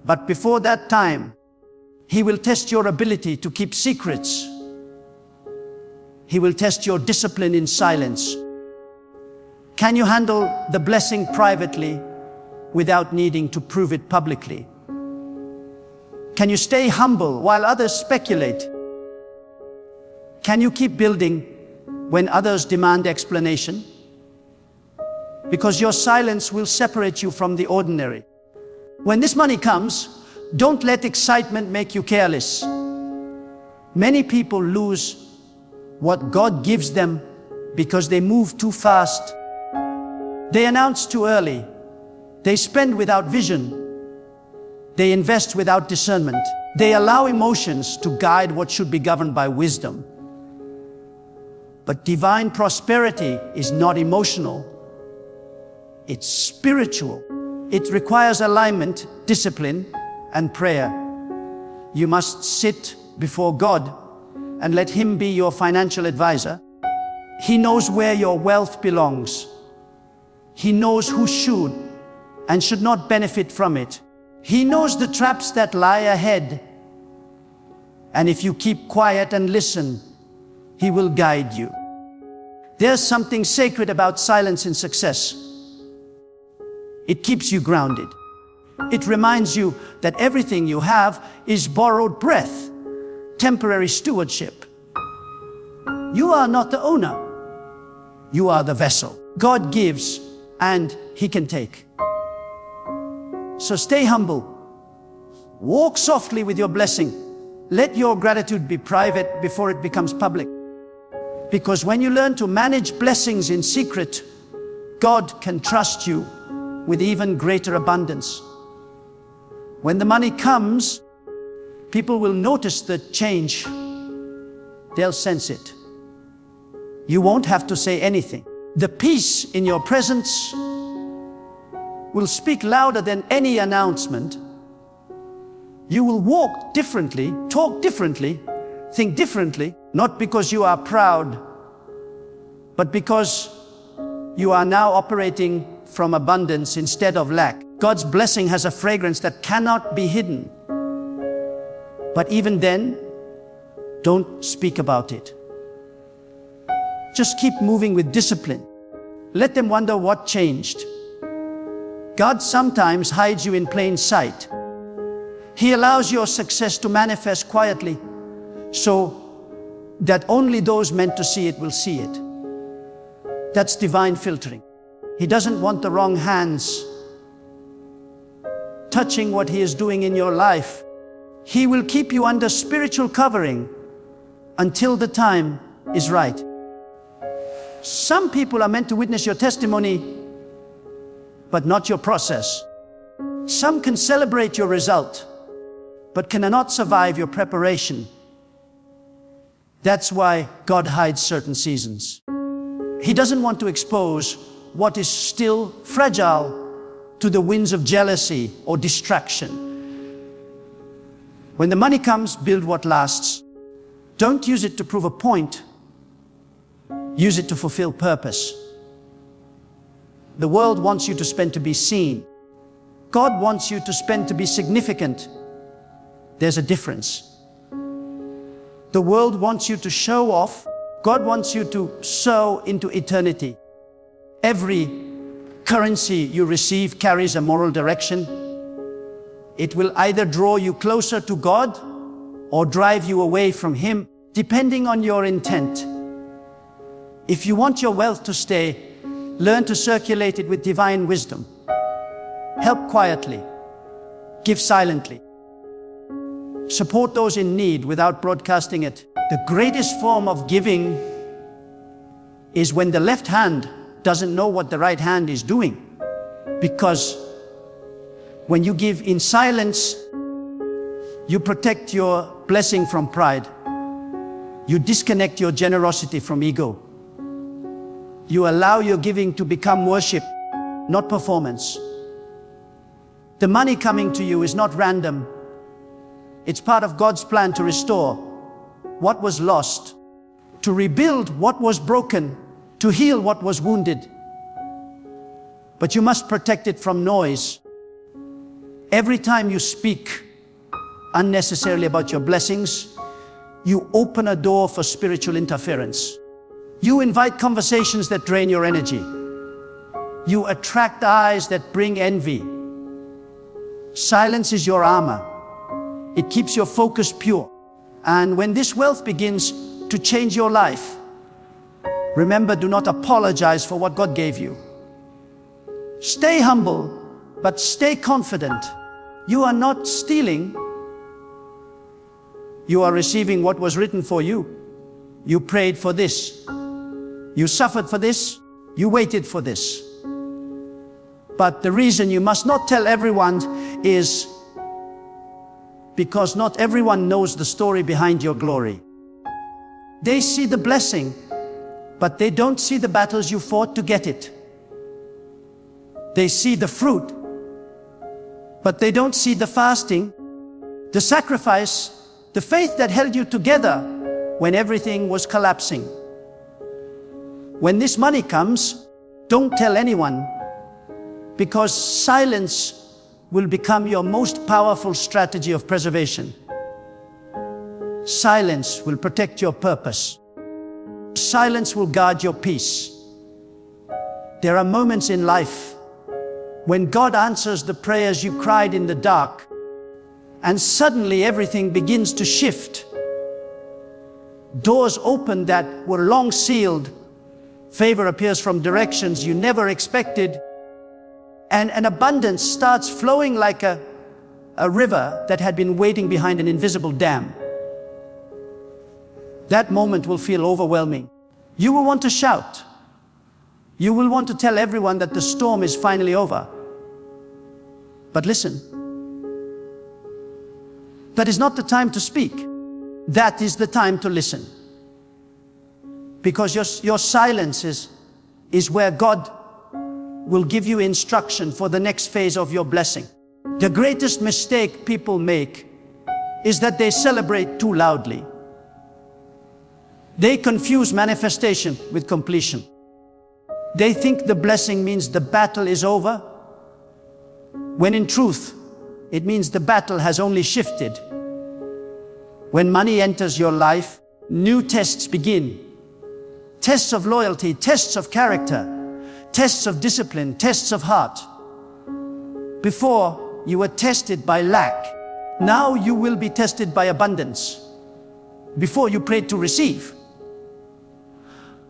But before that time, He will test your ability to keep secrets. He will test your discipline in silence. Can you handle the blessing privately without needing to prove it publicly? Can you stay humble while others speculate? Can you keep building when others demand explanation? Because your silence will separate you from the ordinary. When this money comes, don't let excitement make you careless. Many people lose what God gives them because they move too fast. They announce too early. They spend without vision. They invest without discernment. They allow emotions to guide what should be governed by wisdom. But divine prosperity is not emotional. It's spiritual. It requires alignment, discipline, and prayer. You must sit before God and let Him be your financial advisor. He knows where your wealth belongs. He knows who should and should not benefit from it. He knows the traps that lie ahead. And if you keep quiet and listen, He will guide you. There's something sacred about silence in success. It keeps you grounded. It reminds you that everything you have is borrowed breath, temporary stewardship. You are not the owner. You are the vessel. God gives and He can take. So stay humble. Walk softly with your blessing. Let your gratitude be private before it becomes public. Because when you learn to manage blessings in secret, God can trust you with even greater abundance. When the money comes, people will notice the change. They'll sense it. You won't have to say anything. The peace in your presence will speak louder than any announcement. You will walk differently, talk differently, think differently, not because you are proud, but because you are now operating from abundance instead of lack. God's blessing has a fragrance that cannot be hidden. But even then, don't speak about it. Just keep moving with discipline. Let them wonder what changed. God sometimes hides you in plain sight. He allows your success to manifest quietly so that only those meant to see it will see it. That's divine filtering. He doesn't want the wrong hands touching what He is doing in your life. He will keep you under spiritual covering until the time is right. Some people are meant to witness your testimony, but not your process. Some can celebrate your result, but cannot survive your preparation. That's why God hides certain seasons. He doesn't want to expose what is still fragile to the winds of jealousy or distraction. When the money comes, build what lasts. Don't use it to prove a point. Use it to fulfill purpose. The world wants you to spend to be seen. God wants you to spend to be significant. There's a difference. The world wants you to show off. God wants you to sow into eternity. Every currency you receive carries a moral direction. It will either draw you closer to God or drive you away from Him, depending on your intent. If you want your wealth to stay, learn to circulate it with divine wisdom. Help quietly. Give silently. Support those in need without broadcasting it. The greatest form of giving is when the left hand doesn't know what the right hand is doing. Because when you give in silence, you protect your blessing from pride. You disconnect your generosity from ego. You allow your giving to become worship, not performance. The money coming to you is not random. It's part of God's plan to restore what was lost, to rebuild what was broken, to heal what was wounded. But you must protect it from noise. Every time you speak unnecessarily about your blessings, you open a door for spiritual interference. You invite conversations that drain your energy. You attract eyes that bring envy. Silence is your armor. It keeps your focus pure. And when this wealth begins to change your life, remember, do not apologize for what God gave you. Stay humble, but stay confident. You are not stealing. You are receiving what was written for you. You prayed for this. You suffered for this. You waited for this. But the reason you must not tell everyone is because not everyone knows the story behind your glory. They see the blessing, but they don't see the battles you fought to get it. They see the fruit, but they don't see the fasting, the sacrifice, the faith that held you together when everything was collapsing. When this money comes, don't tell anyone, because silence will become your most powerful strategy of preservation. Silence will protect your purpose. Silence will guard your peace. There are moments in life when God answers the prayers you cried in the dark, and suddenly everything begins to shift. Doors open that were long sealed. Favor appears from directions you never expected. And an abundance starts flowing like a river that had been waiting behind an invisible dam. That moment will feel overwhelming. You will want to shout. You will want to tell everyone that the storm is finally over. But listen, that is not the time to speak. That is the time to listen. Because your silence is where God will give you instruction for the next phase of your blessing. The greatest mistake people make is that they celebrate too loudly. They confuse manifestation with completion. They think the blessing means the battle is over, when in truth, it means the battle has only shifted. When money enters your life, new tests begin. Tests of loyalty, tests of character, tests of discipline, tests of heart. Before, you were tested by lack. Now you will be tested by abundance. Before, you prayed to receive.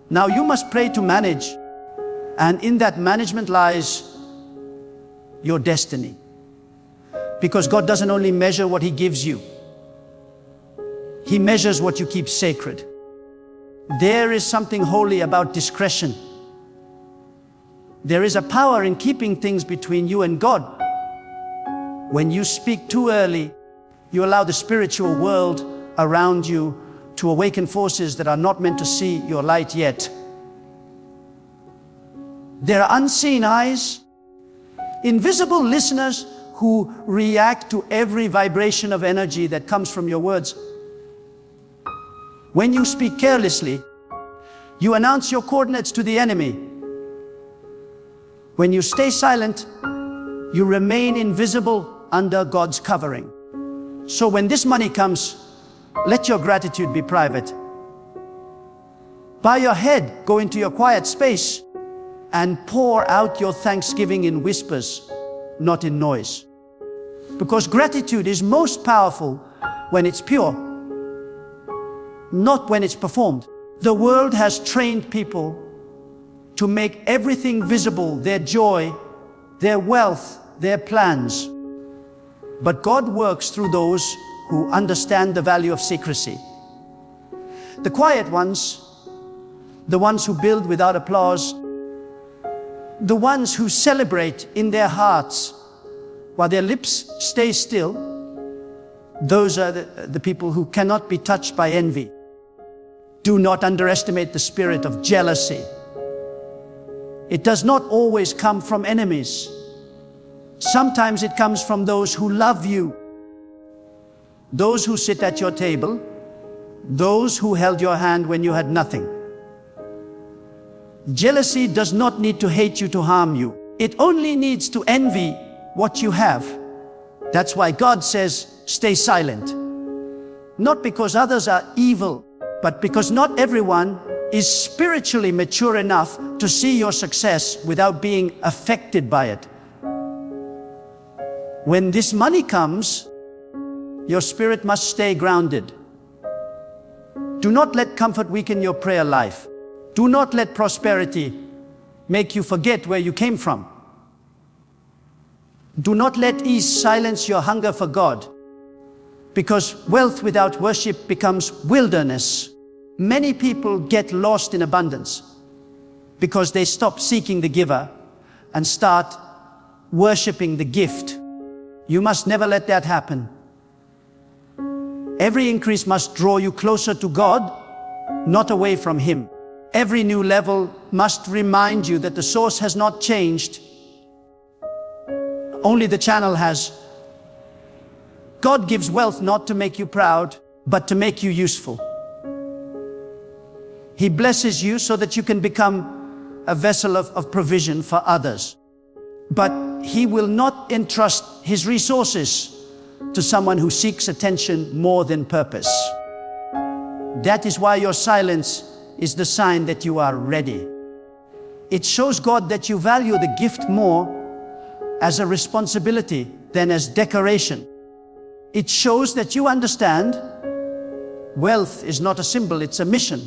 Now you must pray to manage. And in that management lies your destiny. Because God doesn't only measure what He gives you. He measures what you keep sacred. There is something holy about discretion. There is a power in keeping things between you and God. When you speak too early, you allow the spiritual world around you to awaken forces that are not meant to see your light yet. There are unseen eyes, invisible listeners who react to every vibration of energy that comes from your words. When you speak carelessly, you announce your coordinates to the enemy. When you stay silent, you remain invisible under God's covering. So when this money comes, let your gratitude be private. Bow your head, go into your quiet space, and pour out your thanksgiving in whispers, not in noise. Because gratitude is most powerful when it's pure, not when it's performed. The world has trained people to make everything visible, their joy, their wealth, their plans. But God works through those who understand the value of secrecy. The quiet ones, the ones who build without applause, the ones who celebrate in their hearts while their lips stay still, those are the people who cannot be touched by envy. Do not underestimate the spirit of jealousy. It does not always come from enemies. Sometimes it comes from those who love you, those who sit at your table, those who held your hand when you had nothing. Jealousy does not need to hate you to harm you. It only needs to envy what you have. That's why God says, stay silent. Not because others are evil, but because not everyone is spiritually mature enough to see your success without being affected by it. When this money comes, your spirit must stay grounded. Do not let comfort weaken your prayer life. Do not let prosperity make you forget where you came from. Do not let ease silence your hunger for God, because wealth without worship becomes wilderness. Many people get lost in abundance because they stop seeking the giver and start worshiping the gift. You must never let that happen. Every increase must draw you closer to God, not away from Him. Every new level must remind you that the source has not changed. Only the channel has. God gives wealth not to make you proud, but to make you useful. He blesses you so that you can become a vessel of provision for others. But He will not entrust His resources to someone who seeks attention more than purpose. That is why your silence is the sign that you are ready. It shows God that you value the gift more as a responsibility than as decoration. It shows that you understand wealth is not a symbol, it's a mission.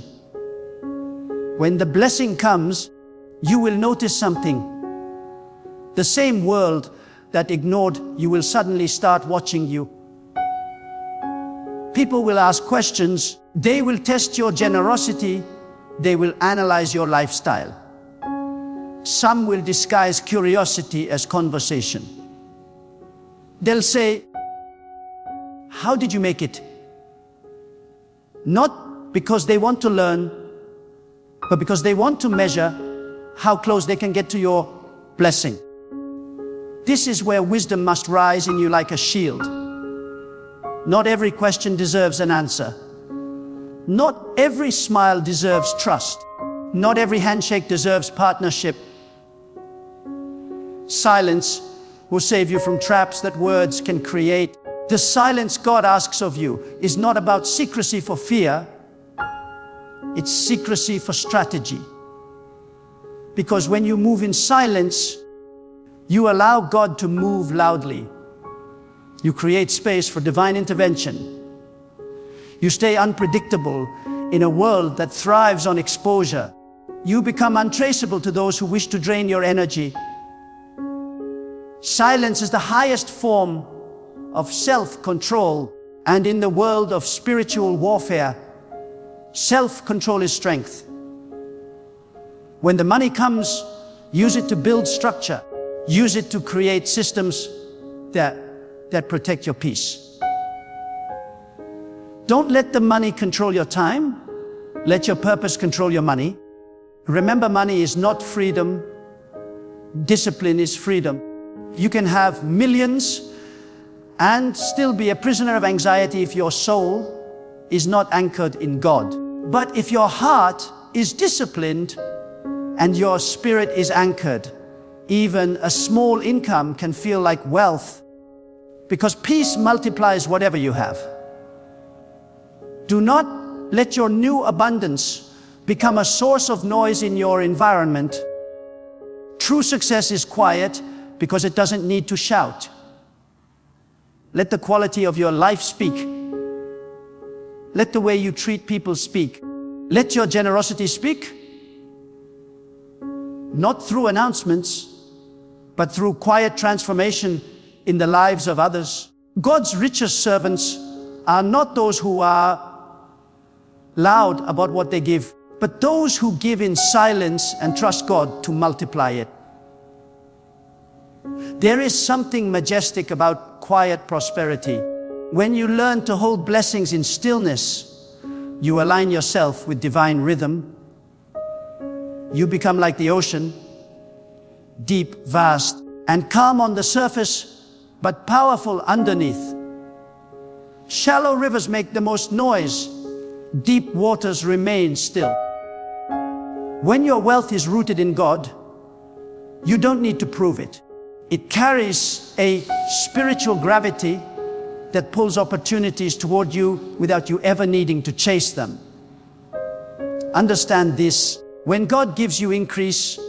When the blessing comes, you will notice something. The same world that ignored you will suddenly start watching you. People will ask questions. They will test your generosity they will analyze your lifestyle. Some will disguise curiosity as conversation. They'll say, "How did you make it?" Not because they want to learn, but because they want to measure how close they can get to your blessing. This is where wisdom must rise in you like a shield. Not every question deserves an answer. Not every smile deserves trust. Not every handshake deserves partnership. Silence will save you from traps that words can create. The silence God asks of you is not about secrecy for fear. It's secrecy for strategy. Because when you move in silence, you allow God to move loudly. You create space for divine intervention. You stay unpredictable in a world that thrives on exposure. You become untraceable to those who wish to drain your energy. Silence is the highest form of self-control, and in the world of spiritual warfare, self-control is strength. When the money comes, use it to build structure. Use it to create systems that protect your peace. Don't let the money control your time. Let your purpose control your money. Remember, money is not freedom. Discipline is freedom. You can have millions and still be a prisoner of anxiety if your soul is not anchored in God. But if your heart is disciplined and your spirit is anchored, even a small income can feel like wealth, because peace multiplies whatever you have. Do not let your new abundance become a source of noise in your environment. True success is quiet because it doesn't need to shout. Let the quality of your life speak. Let the way you treat people speak. Let your generosity speak. Not through announcements, but through quiet transformation in the lives of others. God's richest servants are not those who are loud about what they give, but those who give in silence and trust God to multiply it. There is something majestic about quiet prosperity. When you learn to hold blessings in stillness, you align yourself with divine rhythm. You become like the ocean, deep, vast, and calm on the surface, but powerful underneath. Shallow rivers make the most noise. Deep waters remain still. When your wealth is rooted in God, you don't need to prove it. It carries a spiritual gravity that pulls opportunities toward you without you ever needing to chase them. Understand this. When God gives you increase,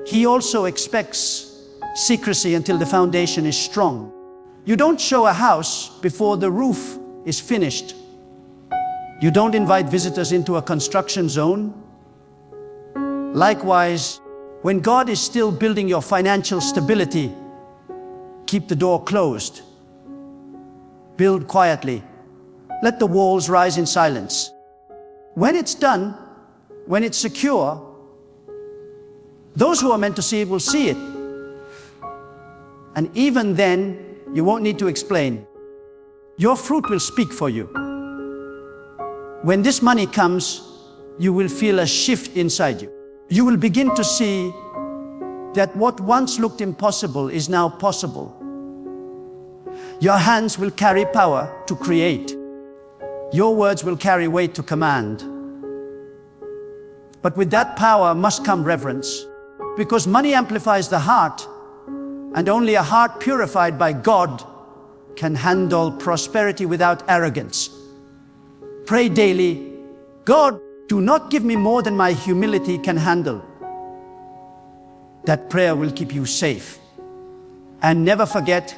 He also expects secrecy until the foundation is strong. You don't show a house before the roof is finished. You don't invite visitors into a construction zone. Likewise, when God is still building your financial stability, keep the door closed. Build quietly. Let the walls rise in silence. When it's done, when it's secure, those who are meant to see it will see it. And even then, you won't need to explain. Your fruit will speak for you. When this money comes, you will feel a shift inside you. You will begin to see that what once looked impossible is now possible. Your hands will carry power to create. Your words will carry weight to command. But with that power must come reverence, because money amplifies the heart, and only a heart purified by God can handle prosperity without arrogance. Pray daily, God, do not give me more than my humility can handle. That prayer will keep you safe. And never forget,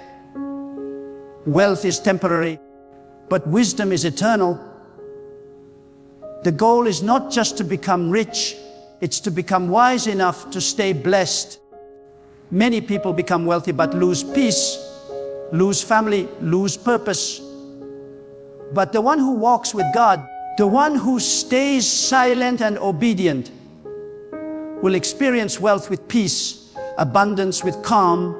wealth is temporary, but wisdom is eternal. The goal is not just to become rich, it's to become wise enough to stay blessed. Many people become wealthy but lose peace, lose family, lose purpose. But the one who walks with God The one who stays silent and obedient will experience wealth with peace, abundance with calm,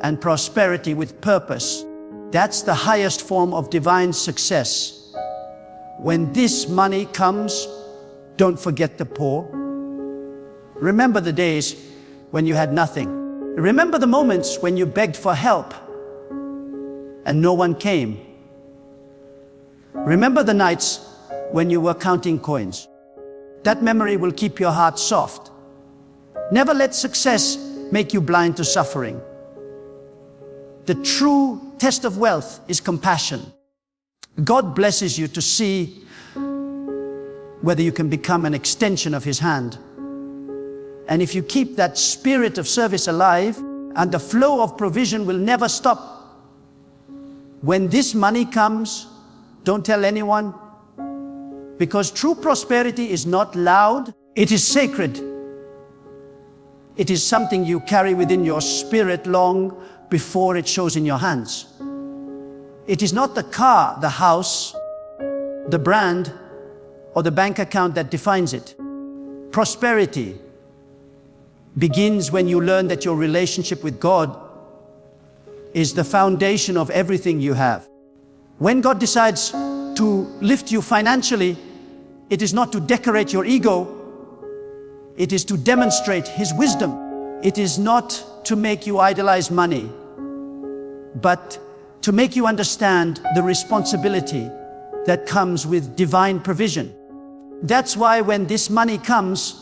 and prosperity with purpose. That's the highest form of divine success. When this money comes, don't forget the poor. Remember the days when you had nothing. Remember the moments when you begged for help and no one came. Remember the nights when you were counting coins. That memory will keep your heart soft. Never let success make you blind to suffering. The true test of wealth is compassion. God blesses you to see whether you can become an extension of His hand. And if you keep that spirit of service alive, and the flow of provision will never stop. When this money comes, don't tell anyone, because true prosperity is not loud, it is sacred. It is something you carry within your spirit long before it shows in your hands. It is not the car, the house, the brand, or the bank account that defines it. Prosperity begins when you learn that your relationship with God is the foundation of everything you have. When God decides to lift you financially, it is not to decorate your ego, it is to demonstrate His wisdom. It is not to make you idolize money, but to make you understand the responsibility that comes with divine provision. That's why when this money comes,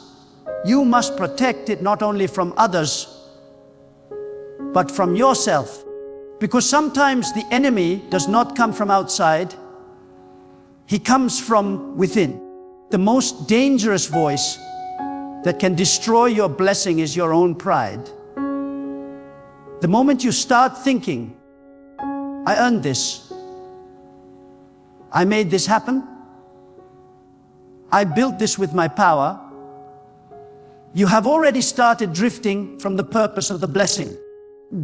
you must protect it not only from others, but from yourself. Because sometimes the enemy does not come from outside, he comes from within. The most dangerous voice that can destroy your blessing is your own pride. The moment you start thinking, I earned this, I made this happen, I built this with my power, you have already started drifting from the purpose of the blessing.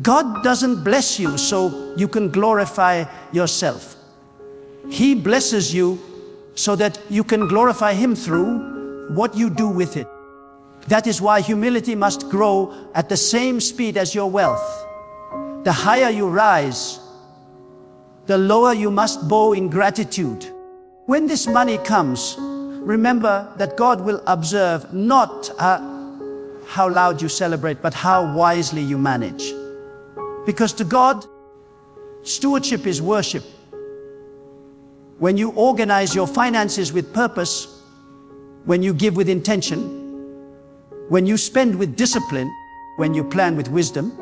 God doesn't bless you so you can glorify yourself. He blesses you so that you can glorify Him through what you do with it. That is why humility must grow at the same speed as your wealth. The higher you rise, the lower you must bow in gratitude. When this money comes, remember that God will observe not how loud you celebrate, but how wisely you manage. Because to God, stewardship is worship. When you organize your finances with purpose, when you give with intention, when you spend with discipline, when you plan with wisdom,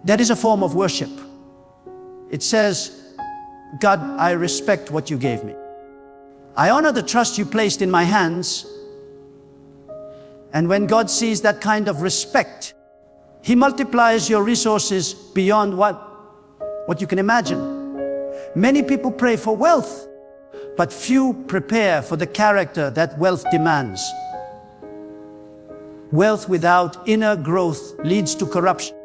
that is a form of worship. It says, God, I respect what you gave me. I honor the trust you placed in my hands. And when God sees that kind of respect, He multiplies your resources beyond what you can imagine. Many people pray for wealth, but few prepare for the character that wealth demands. Wealth without inner growth leads to corruption.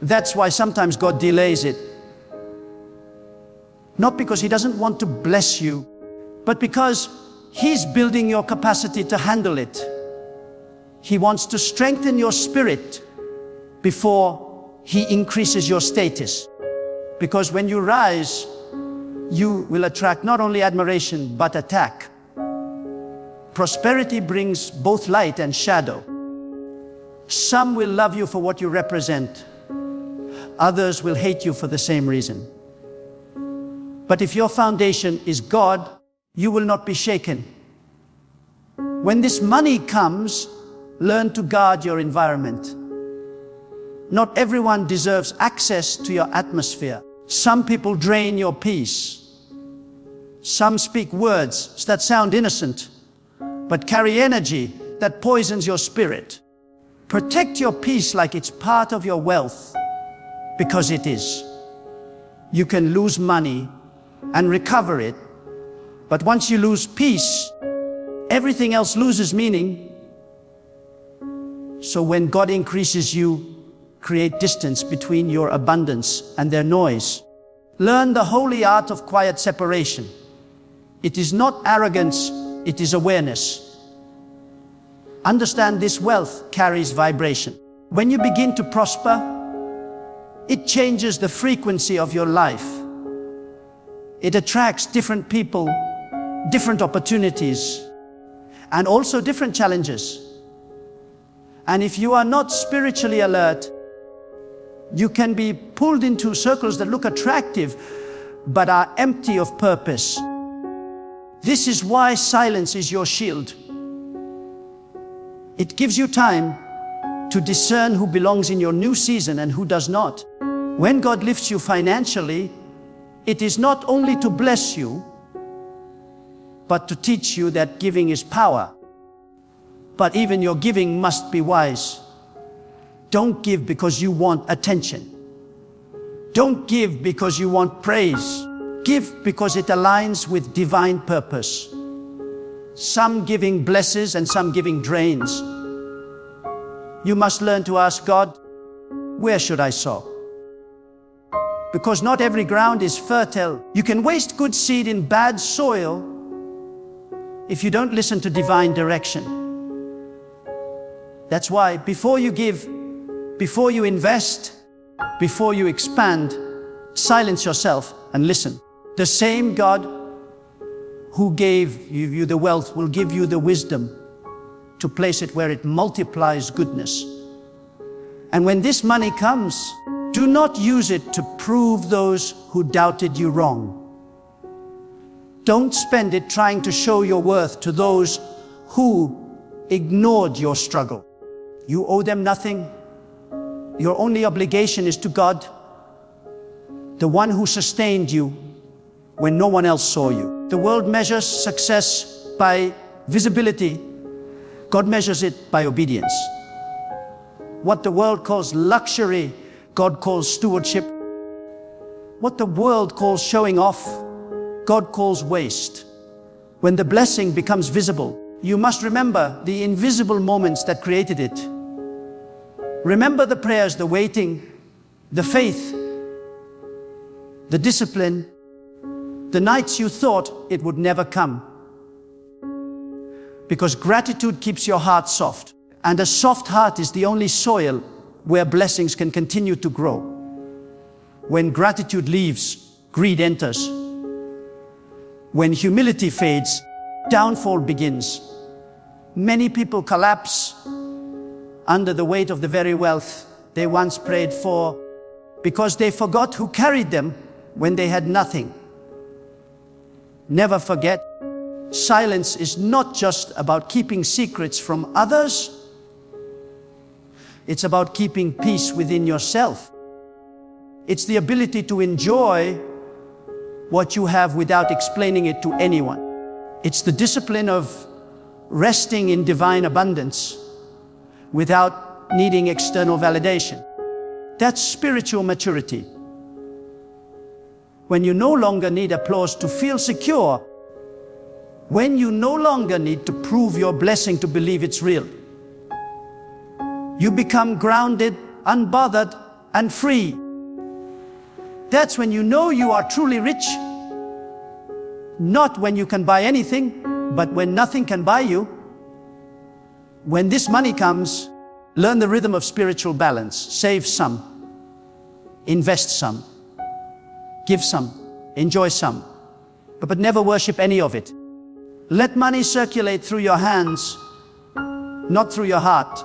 That's why sometimes God delays it. Not because He doesn't want to bless you, but because He's building your capacity to handle it. He wants to strengthen your spirit before He increases your status. Because when you rise, you will attract not only admiration, but attack. Prosperity brings both light and shadow. Some will love you for what you represent. Others will hate you for the same reason. But if your foundation is God, you will not be shaken. When this money comes, learn to guard your environment. Not everyone deserves access to your atmosphere. Some people drain your peace. Some speak words that sound innocent, but carry energy that poisons your spirit. Protect your peace like it's part of your wealth, because it is. You can lose money and recover it, but once you lose peace, everything else loses meaning. So when God increases you, create distance between your abundance and their noise. Learn the holy art of quiet separation. It is not arrogance, it is awareness. Understand this: wealth carries vibration. When you begin to prosper, it changes the frequency of your life. It attracts different people, different opportunities, and also different challenges. And if you are not spiritually alert, you can be pulled into circles that look attractive, but are empty of purpose. This is why silence is your shield. It gives you time to discern who belongs in your new season and who does not. When God lifts you financially, it is not only to bless you, but to teach you that giving is power. But even your giving must be wise. Don't give because you want attention. Don't give because you want praise. Give because it aligns with divine purpose. Some giving blesses and some giving drains. You must learn to ask God, where should I sow? Because not every ground is fertile. You can waste good seed in bad soil if you don't listen to divine direction. That's why before you give, before you invest, before you expand, silence yourself and listen. The same God who gave you the wealth will give you the wisdom to place it where it multiplies goodness. And when this money comes, do not use it to prove those who doubted you wrong. Don't spend it trying to show your worth to those who ignored your struggle. You owe them nothing. Your only obligation is to God, the one who sustained you when no one else saw you. The world measures success by visibility. God measures it by obedience. What the world calls luxury, God calls stewardship. What the world calls showing off, God calls waste. When the blessing becomes visible, you must remember the invisible moments that created it. Remember the prayers, the waiting, the faith, the discipline, the nights you thought it would never come. Because gratitude keeps your heart soft. And a soft heart is the only soil where blessings can continue to grow. When gratitude leaves, greed enters. When humility fades, downfall begins. Many people collapse under the weight of the very wealth they once prayed for because they forgot who carried them when they had nothing. Never forget, silence is not just about keeping secrets from others. It's about keeping peace within yourself. It's the ability to enjoy what you have without explaining it to anyone. It's the discipline of resting in divine abundance without needing external validation. That's spiritual maturity. When you no longer need applause to feel secure, when you no longer need to prove your blessing to believe it's real, you become grounded, unbothered, and free. That's when you know you are truly rich. Not when you can buy anything, but when nothing can buy you. When this money comes, learn the rhythm of spiritual balance. Save some, invest some, give some, enjoy some, but never worship any of it. Let money circulate through your hands, not through your heart.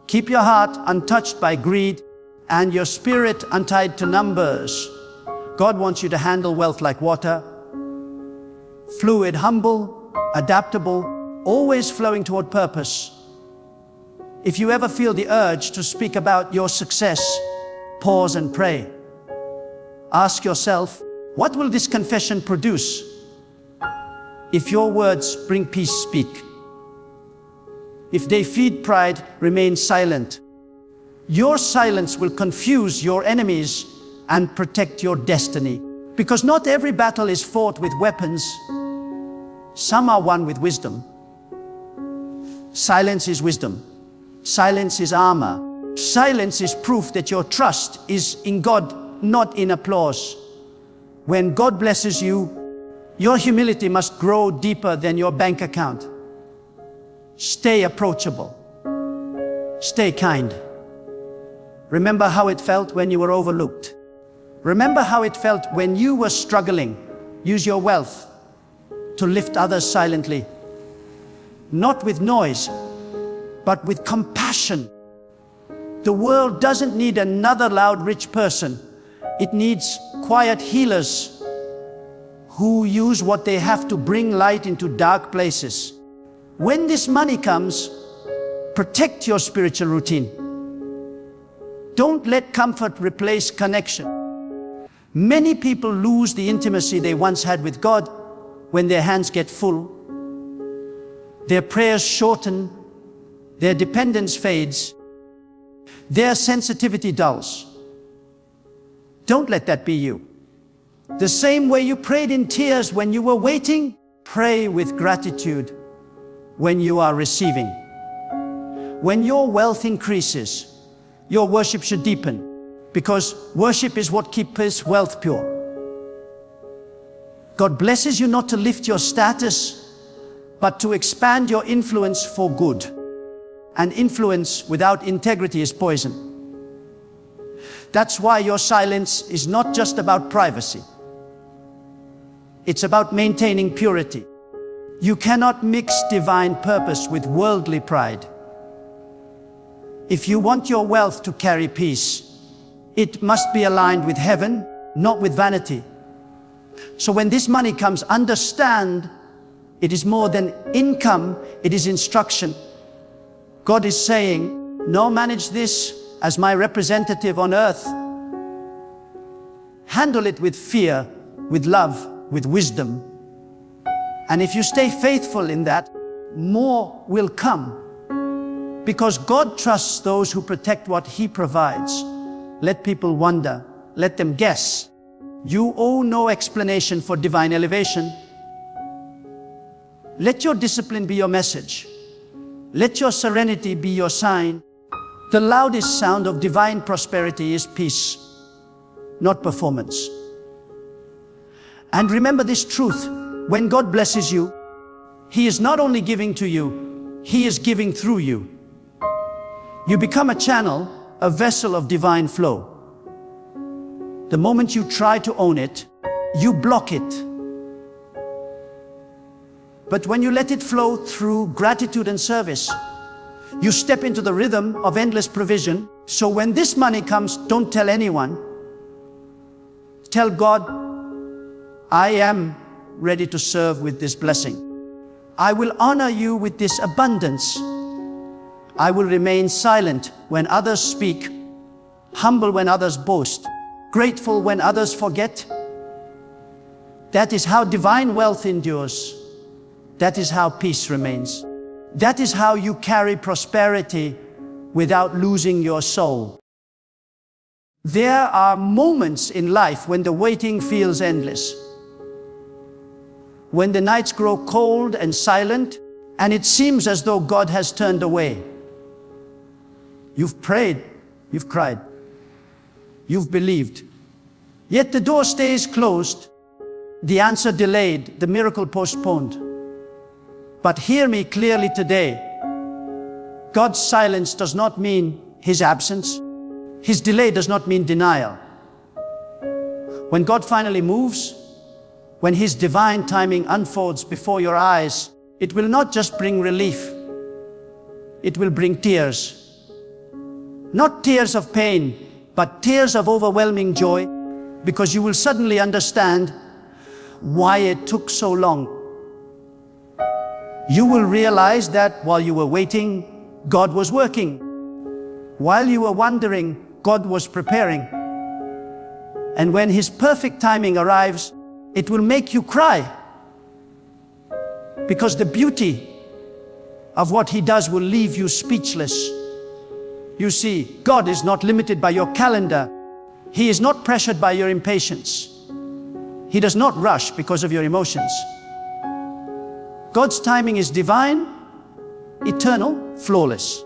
Keep your heart untouched by greed and your spirit untied to numbers. God wants you to handle wealth like water, fluid, humble, adaptable, always flowing toward purpose. If you ever feel the urge to speak about your success, pause and pray. Ask yourself, what will this confession produce? If your words bring peace, speak. If they feed pride, remain silent. Your silence will confuse your enemies and protect your destiny. Because not every battle is fought with weapons. Some are won with wisdom. Silence is wisdom. Silence is armor. Silence is proof that your trust is in God, not in applause. When God blesses you, Your humility must grow deeper than your bank account. Stay approachable. Stay kind. Remember how it felt when you were overlooked. Remember how it felt when you were struggling. Use your wealth to lift others silently. Not with noise, but with compassion. The world doesn't need another loud rich person. It needs quiet healers who use what they have to bring light into dark places. When this money comes, protect your spiritual routine. Don't let comfort replace connection. Many people lose the intimacy they once had with God when their hands get full. Their prayers shorten, their dependence fades, their sensitivity dulls. Don't let that be you. The same way you prayed in tears when you were waiting, pray with gratitude when you are receiving. When your wealth increases, your worship should deepen, because worship is what keeps wealth pure. God blesses you not to lift your status, but to expand your influence for good. And influence without integrity is poison. That's why your silence is not just about privacy. It's about maintaining purity. You cannot mix divine purpose with worldly pride. If you want your wealth to carry peace, it must be aligned with heaven, not with vanity. So when this money comes, understand it is more than income, it is instruction. God is saying, no, manage this as my representative on earth. Handle it with fear, with love, with wisdom. And if you stay faithful in that, more will come. Because God trusts those who protect what He provides. Let people wonder. Let them guess. You owe no explanation for divine elevation. Let your discipline be your message. Let your serenity be your sign. The loudest sound of divine prosperity is peace, not performance. And remember this truth, when God blesses you, He is not only giving to you, He is giving through you. You become a channel, a vessel of divine flow. The moment you try to own it, you block it. But when you let it flow through gratitude and service, you step into the rhythm of endless provision. So when this money comes, don't tell anyone. Tell God, I am ready to serve with this blessing. I will honor you with this abundance. I will remain silent when others speak, humble when others boast, grateful when others forget. That is how divine wealth endures. That is how peace remains. That is how you carry prosperity without losing your soul. There are moments in life when the waiting feels endless. When the nights grow cold and silent, and it seems as though God has turned away. You've prayed, you've cried, you've believed. Yet the door stays closed, the answer delayed, the miracle postponed. But hear me clearly today. God's silence does not mean His absence. His delay does not mean denial. When God finally moves, when His divine timing unfolds before your eyes, it will not just bring relief, it will bring tears. Not tears of pain, but tears of overwhelming joy, because you will suddenly understand why it took so long. You will realize that while you were waiting, God was working. While you were wondering, God was preparing. And when His perfect timing arrives, it will make you cry. Because the beauty of what He does will leave you speechless. You see, God is not limited by your calendar. He is not pressured by your impatience. He does not rush because of your emotions. God's timing is divine, eternal, flawless.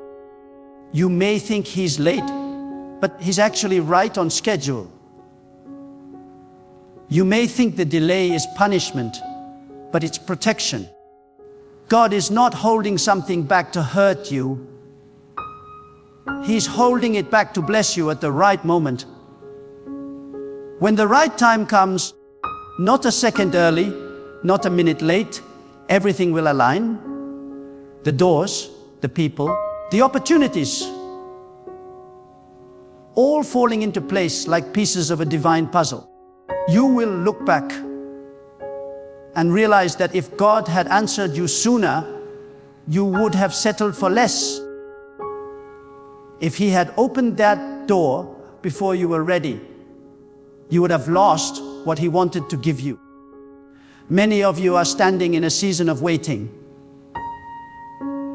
You may think He's late, but He's actually right on schedule. You may think the delay is punishment, but it's protection. God is not holding something back to hurt you. He's holding it back to bless you at the right moment. When the right time comes, not a second early, not a minute late, everything will align. The doors, the people, the opportunities, all falling into place like pieces of a divine puzzle. You will look back and realize that if God had answered you sooner, you would have settled for less. If He had opened that door before you were ready, you would have lost what He wanted to give you. Many of you are standing in a season of waiting.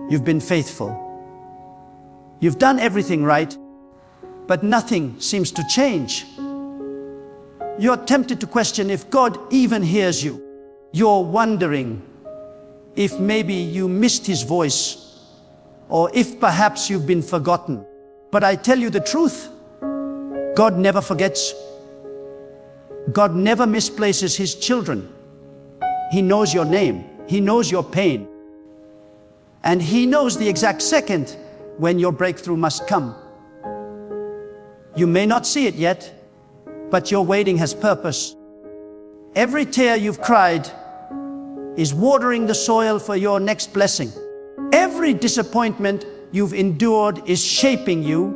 You've been faithful. You've done everything right, but nothing seems to change. You're tempted to question if God even hears you. You're wondering if maybe you missed His voice, or if perhaps you've been forgotten. But I tell you the truth, God never forgets. God never misplaces His children. He knows your name. He knows your pain. And He knows the exact second when your breakthrough must come. You may not see it yet, but your waiting has purpose. Every tear you've cried is watering the soil for your next blessing. Every disappointment you've endured is shaping you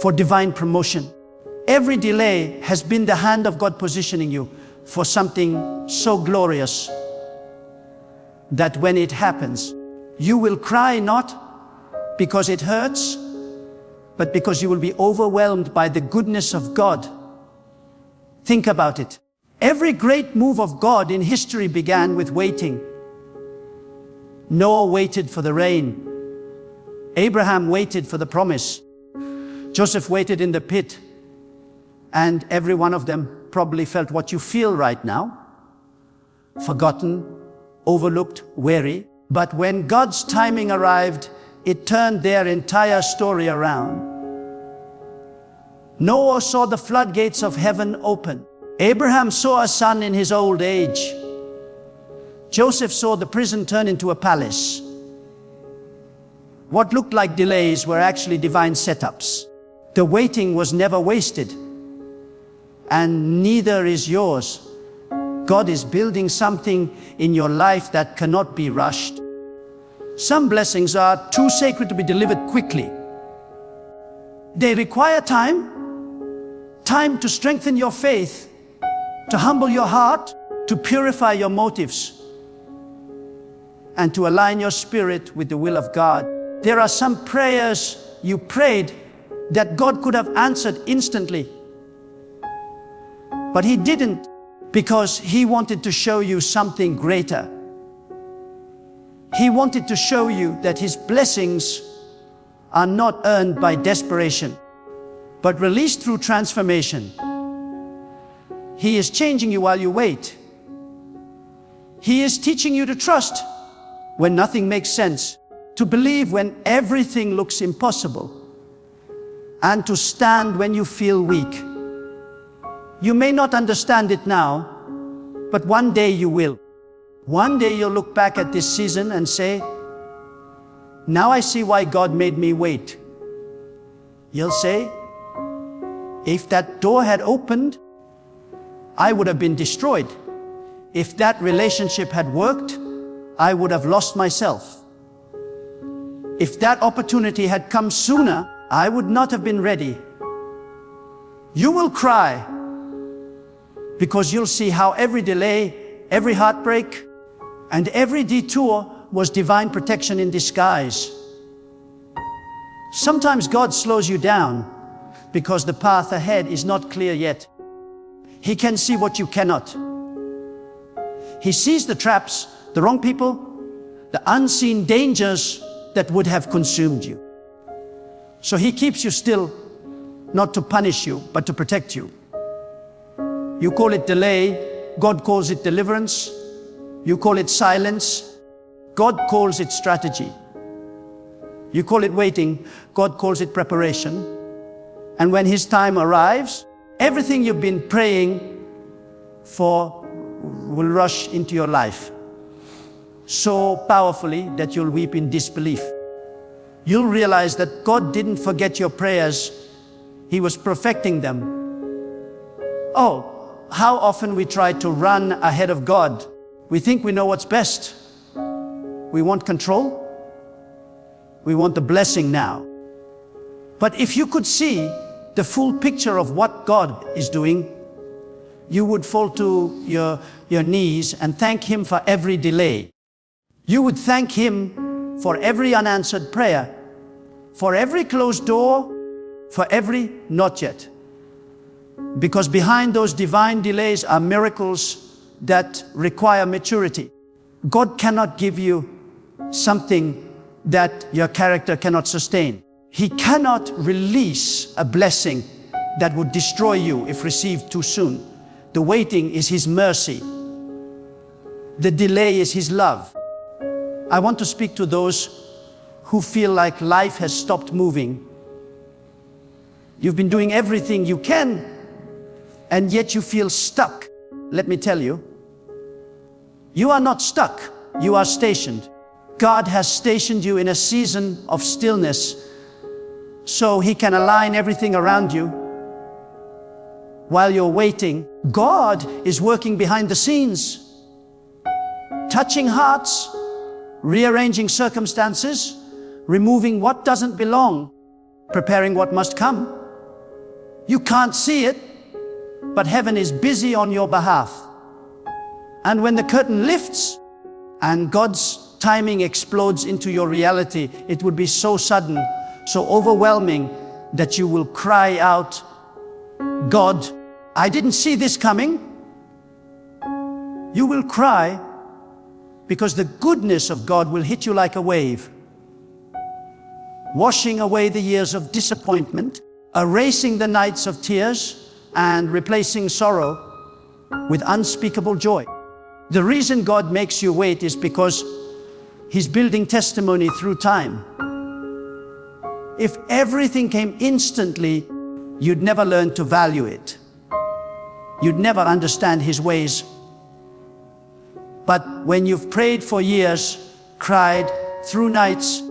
for divine promotion. Every delay has been the hand of God positioning you for something so glorious that when it happens, you will cry not because it hurts, but because you will be overwhelmed by the goodness of God. Think about it. Every great move of God in history began with waiting. Noah waited for the rain. Abraham waited for the promise. Joseph waited in the pit. And every one of them probably felt what you feel right now. Forgotten, overlooked, weary. But when God's timing arrived, it turned their entire story around. Noah saw the floodgates of heaven open. Abraham saw a son in his old age. Joseph saw the prison turn into a palace. What looked like delays were actually divine setups. The waiting was never wasted, and neither is yours. God is building something in your life that cannot be rushed. Some blessings are too sacred to be delivered quickly. They require time to strengthen your faith, to humble your heart, to purify your motives, and to align your spirit with the will of God. There are some prayers you prayed that God could have answered instantly, but He didn't, because He wanted to show you something greater. He wanted to show you that His blessings are not earned by desperation, but released through transformation. He is changing you while you wait. He is teaching you to trust when nothing makes sense, to believe when everything looks impossible, and to stand when you feel weak. You may not understand it now, but one day you will. One day you'll look back at this season and say, now I see why God made me wait. You'll say, if that door had opened, I would have been destroyed. If that relationship had worked, I would have lost myself. If that opportunity had come sooner, I would not have been ready. You will cry, because you'll see how every delay, every heartbreak, and every detour was divine protection in disguise. Sometimes God slows you down because the path ahead is not clear yet. He can see what you cannot. He sees the traps, the wrong people, the unseen dangers that would have consumed you. So He keeps you still, not to punish you, but to protect you. You call it delay, God calls it deliverance. You call it silence, God calls it strategy. You call it waiting, God calls it preparation. And when His time arrives, everything you've been praying for will rush into your life so powerfully that you'll weep in disbelief. You'll realize that God didn't forget your prayers. He was perfecting them. Oh, how often we try to run ahead of God. We think we know what's best. We want control. We want the blessing now. But if you could see the full picture of what God is doing, you would fall to your knees and thank Him for every delay. You would thank Him for every unanswered prayer, for every closed door, for every not yet. Because behind those divine delays are miracles that require maturity. God cannot give you something that your character cannot sustain. He cannot release a blessing that would destroy you if received too soon. The waiting is His mercy. The delay is His love. I want to speak to those who feel like life has stopped moving. You've been doing everything you can, and yet you feel stuck. Let me tell you, you are not stuck, you are stationed. God has stationed you in a season of stillness so He can align everything around you. While you're waiting, God is working behind the scenes, touching hearts, rearranging circumstances, removing what doesn't belong, preparing what must come. You can't see it, but heaven is busy on your behalf. And when the curtain lifts and God's timing explodes into your reality, it would be so sudden, so overwhelming that you will cry out, God, I didn't see this coming. You will cry because the goodness of God will hit you like a wave, washing away the years of disappointment, erasing the nights of tears, and replacing sorrow with unspeakable joy. The reason God makes you wait is because He's building testimony through time. If everything came instantly, you'd never learn to value it. You'd never understand His ways. But when you've prayed for years, cried through nights,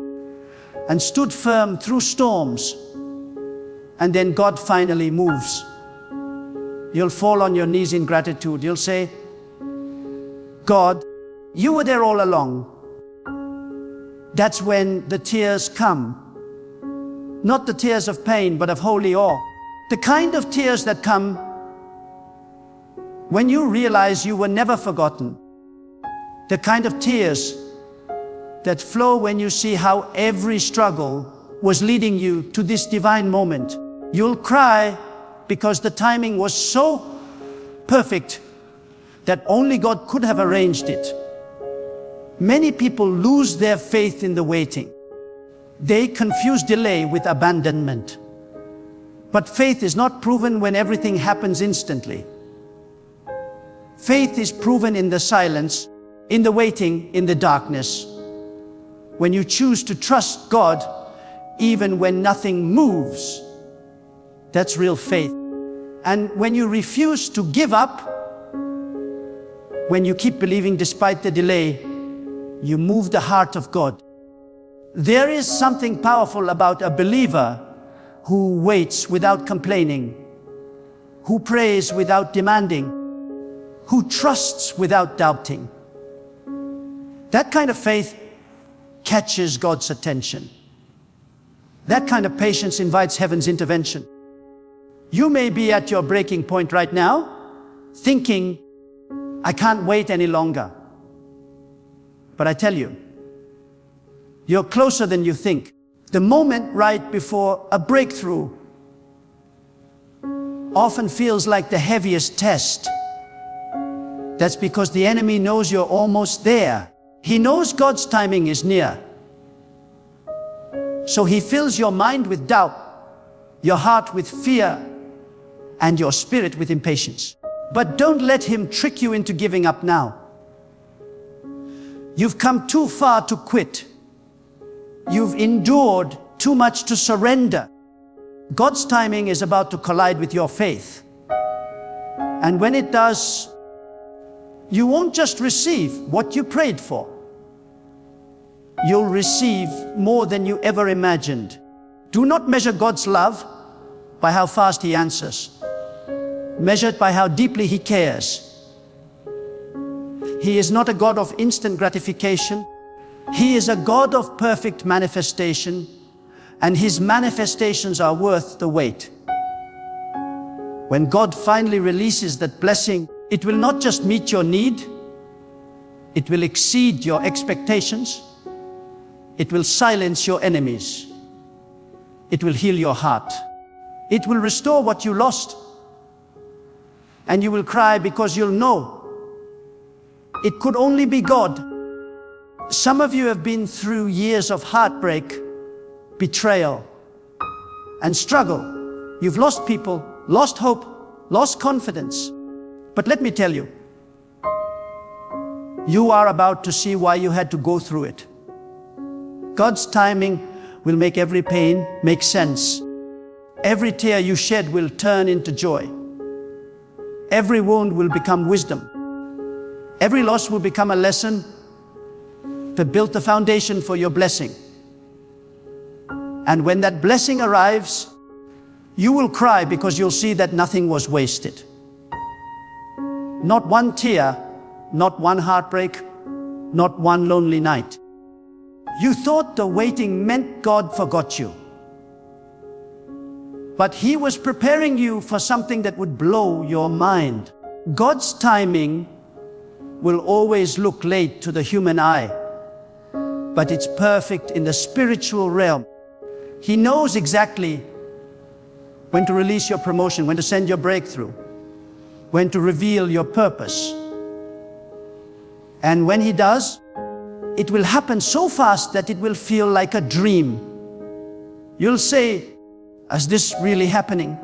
and stood firm through storms, and then God finally moves, you'll fall on your knees in gratitude. You'll say, God, You were there all along. That's when the tears come. Not the tears of pain, but of holy awe. The kind of tears that come when you realize you were never forgotten. The kind of tears that flow when you see how every struggle was leading you to this divine moment. You'll cry because the timing was so perfect that only God could have arranged it. Many people lose their faith in the waiting. They confuse delay with abandonment. But faith is not proven when everything happens instantly. Faith is proven in the silence, in the waiting, in the darkness. When you choose to trust God, even when nothing moves, that's real faith. And when you refuse to give up, when you keep believing despite the delay, you move the heart of God. There is something powerful about a believer who waits without complaining, who prays without demanding, who trusts without doubting. That kind of faith catches God's attention. That kind of patience invites heaven's intervention. You may be at your breaking point right now, thinking, I can't wait any longer. But I tell you, you're closer than you think. The moment right before a breakthrough often feels like the heaviest test. That's because the enemy knows you're almost there. He knows God's timing is near. So he fills your mind with doubt, your heart with fear, and your spirit with impatience. But don't let him trick you into giving up now. You've come too far to quit. You've endured too much to surrender. God's timing is about to collide with your faith. And when it does, You won't just receive what you prayed for. You'll receive more than you ever imagined. Do not measure God's love by how fast He answers. Measure it by how deeply He cares. He is not a God of instant gratification. He is a God of perfect manifestation, and His manifestations are worth the wait. When God finally releases that blessing, it will not just meet your need, it will exceed your expectations. It will silence your enemies. It will heal your heart. It will restore what you lost. And you will cry because you'll know it could only be God. Some of you have been through years of heartbreak, betrayal, and struggle. You've lost people, lost hope, lost confidence. But let me tell you, you are about to see why you had to go through it. God's timing will make every pain make sense. Every tear you shed will turn into joy. Every wound will become wisdom. Every loss will become a lesson to build the foundation for your blessing. And when that blessing arrives, you will cry because you'll see that nothing was wasted. Not one tear, not one heartbreak, not one lonely night. You thought the waiting meant God forgot you. But He was preparing you for something that would blow your mind. God's timing will always look late to the human eye, but it's perfect in the spiritual realm. He knows exactly when to release your promotion, when to send your breakthrough, when to reveal your purpose. And when He does, it will happen so fast that it will feel like a dream. You'll say, "Is this really happening?"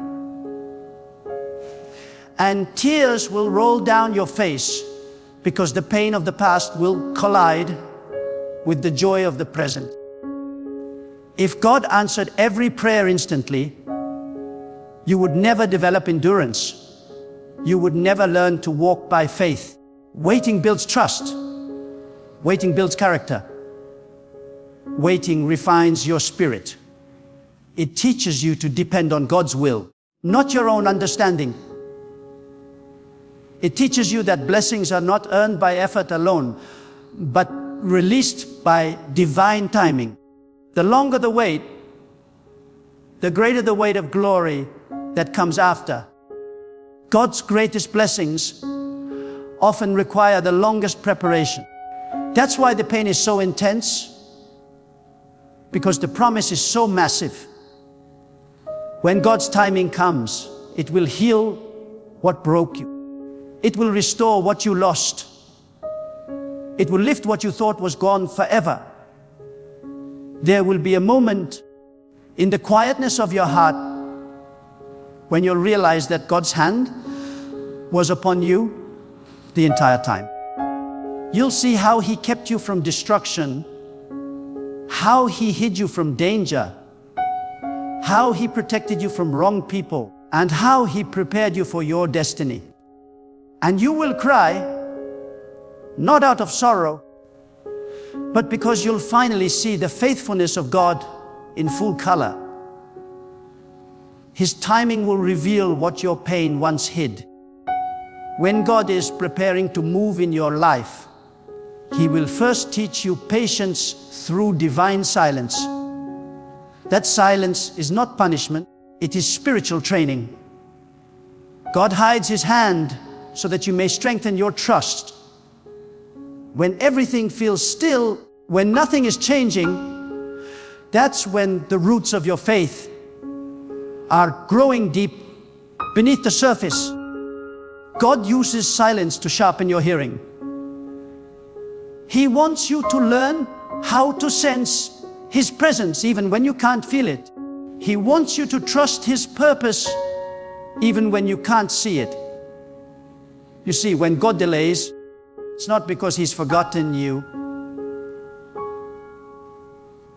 And tears will roll down your face because the pain of the past will collide with the joy of the present. If God answered every prayer instantly, you would never develop endurance. You would never learn to walk by faith. Waiting builds trust. Waiting builds character. Waiting refines your spirit. It teaches you to depend on God's will, not your own understanding. It teaches you that blessings are not earned by effort alone, but released by divine timing. The longer the wait, the greater the weight of glory that comes after. God's greatest blessings often require the longest preparation. That's why the pain is so intense, because the promise is so massive. When God's timing comes, it will heal what broke you. It will restore what you lost. It will lift what you thought was gone forever. There will be a moment in the quietness of your heart when you'll realize that God's hand was upon you the entire time. You'll see how He kept you from destruction, how He hid you from danger, how He protected you from wrong people, and how He prepared you for your destiny. And you will cry, not out of sorrow, but because you'll finally see the faithfulness of God in full color. His timing will reveal what your pain once hid. When God is preparing to move in your life, He will first teach you patience through divine silence. That silence is not punishment, it is spiritual training. God hides His hand so that you may strengthen your trust. When everything feels still, when nothing is changing, that's when the roots of your faith are growing deep beneath the surface. God uses silence to sharpen your hearing. He wants you to learn how to sense His presence even when you can't feel it. He wants you to trust His purpose even when you can't see it. You see, when God delays, it's not because He's forgotten you.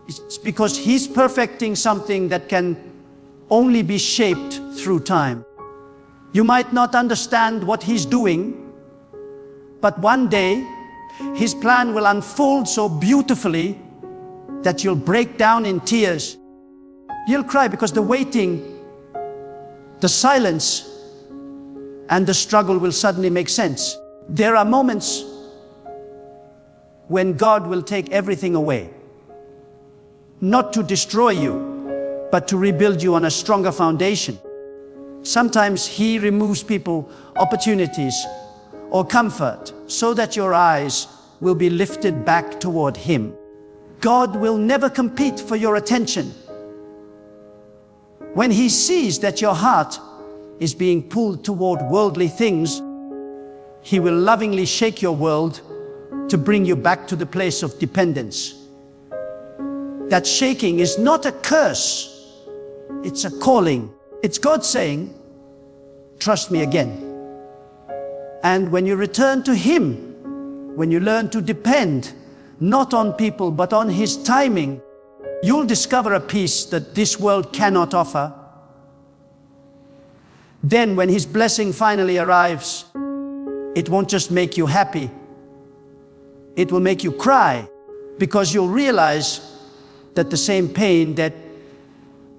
It's because He's perfecting something that can only be shaped through time. You might not understand what He's doing, But one day, His plan will unfold so beautifully that you'll break down in tears. You'll cry because the waiting, the silence, and the struggle will suddenly make sense. There are moments when God will take everything away. Not to destroy you, but to rebuild you on a stronger foundation. Sometimes He removes people, opportunities, or comfort so that your eyes will be lifted back toward Him. God will never compete for your attention. When He sees that your heart is being pulled toward worldly things, He will lovingly shake your world to bring you back to the place of dependence. That shaking is not a curse, it's a calling. It's God saying, trust me again. And when you return to Him, when you learn to depend not on people but on His timing, you'll discover a peace that this world cannot offer. Then when His blessing finally arrives, it won't just make you happy, it will make you cry, because you'll realize that the same pain that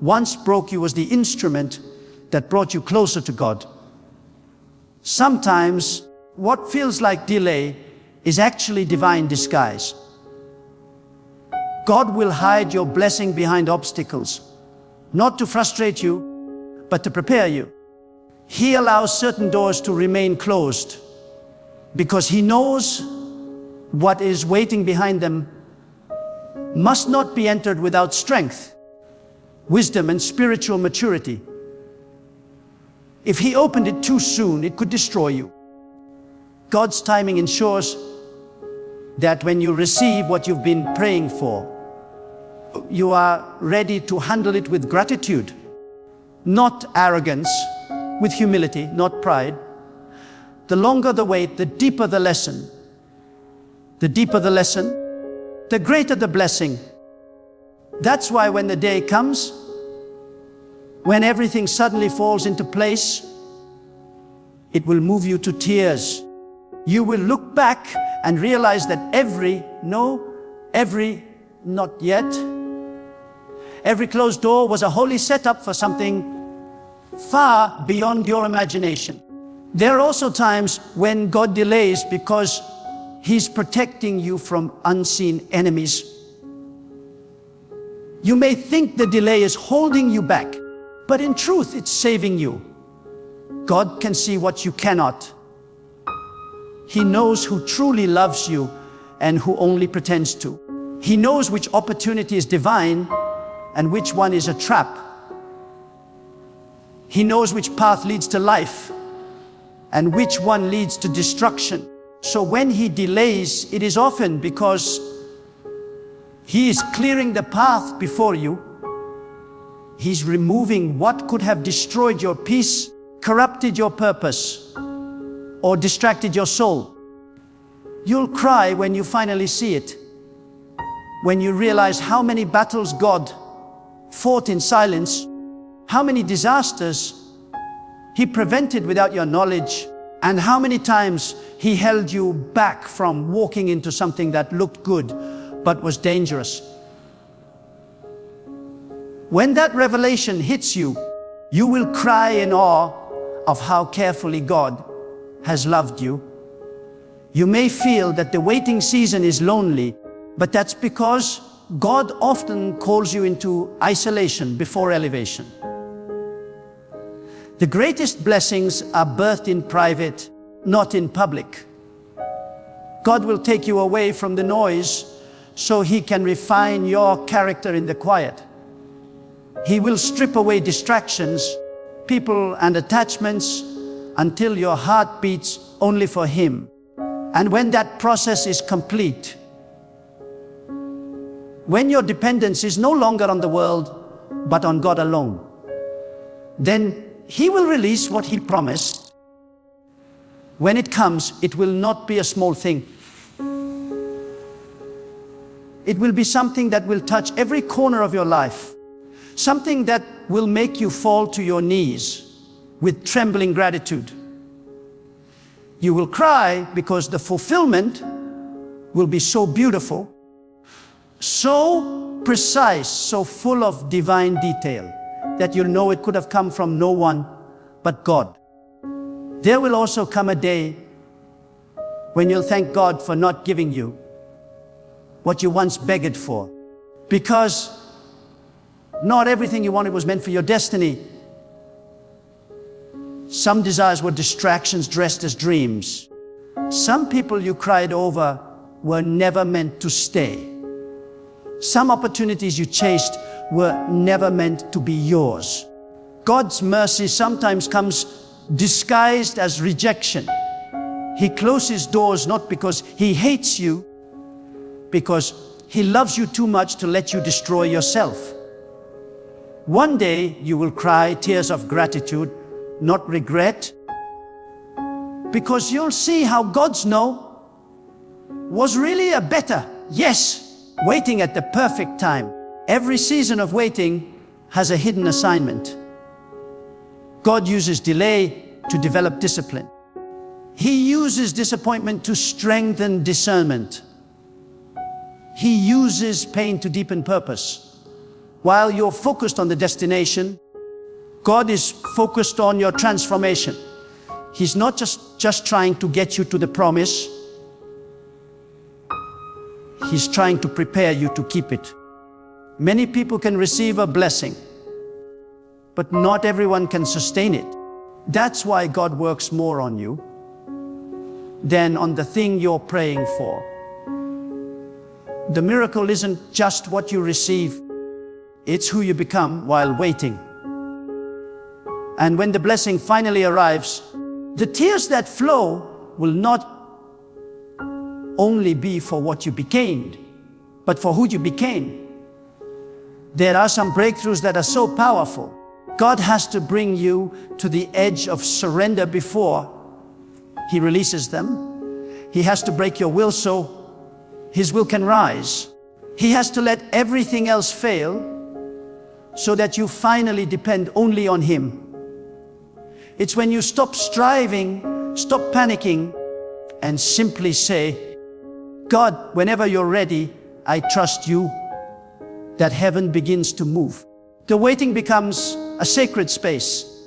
once broke you was the instrument that brought you closer to God. Sometimes what feels like delay is actually divine disguise. God will hide your blessing behind obstacles, not to frustrate you, but to prepare you. He allows certain doors to remain closed because He knows what is waiting behind them must not be entered without strength, wisdom, and spiritual maturity. If He opened it too soon, it could destroy you. God's timing ensures that when you receive what you've been praying for, you are ready to handle it with gratitude, not arrogance, with humility, not pride. The longer the wait, the deeper the lesson. The deeper the lesson, the greater the blessing. That's why when the day comes, when everything suddenly falls into place, it will move you to tears. You will look back and realize that every not yet, every closed door was a holy setup for something far beyond your imagination. There are also times when God delays because He's protecting you from unseen enemies. You may think the delay is holding you back, but in truth, it's saving you. God can see what you cannot. He knows who truly loves you and who only pretends to. He knows which opportunity is divine and which one is a trap. He knows which path leads to life and which one leads to destruction. So when He delays, it is often because He is clearing the path before you. He's removing what could have destroyed your peace, corrupted your purpose, or distracted your soul. You'll cry when you finally see it, when you realize how many battles God fought in silence, how many disasters He prevented without your knowledge, and how many times He held you back from walking into something that looked good but was dangerous. When that revelation hits you, you will cry in awe of how carefully God has loved you. You may feel that the waiting season is lonely, but that's because God often calls you into isolation before elevation. The greatest blessings are birthed in private, not in public. God will take you away from the noise so He can refine your character in the quiet. He will strip away distractions, people, and attachments until your heart beats only for Him. And when that process is complete, when your dependence is no longer on the world, but on God alone, then He will release what He promised. When it comes, it will not be a small thing. It will be something that will touch every corner of your life. Something that will make you fall to your knees with trembling gratitude. You will cry because the fulfillment will be so beautiful, so precise, so full of divine detail, that you'll know it could have come from no one but God. There will also come a day when you'll thank God for not giving you what you once begged for, because not everything you wanted was meant for your destiny. Some desires were distractions dressed as dreams. Some people you cried over were never meant to stay. Some opportunities you chased were never meant to be yours. God's mercy sometimes comes disguised as rejection. He closes doors not because He hates you, because He loves you too much to let you destroy yourself. One day you will cry tears of gratitude, not regret, because you'll see how God's no was really a better yes, waiting at the perfect time. Every season of waiting has a hidden assignment. God uses delay to develop discipline. He uses disappointment to strengthen discernment. He uses pain to deepen purpose. While you're focused on the destination, God is focused on your transformation. He's not just trying to get you to the promise. He's trying to prepare you to keep it. Many people can receive a blessing, but not everyone can sustain it. That's why God works more on you than on the thing you're praying for. The miracle isn't just what you receive, it's who you become while waiting. And when the blessing finally arrives, the tears that flow will not only be for what you became, but for who you became. There are some breakthroughs that are so powerful. God has to bring you to the edge of surrender before He releases them. He has to break your will so His will can rise. He has to let everything else fail so that you finally depend only on Him. It's when you stop striving, stop panicking, and simply say, God, whenever you're ready, I trust you, that heaven begins to move. The waiting becomes a sacred space,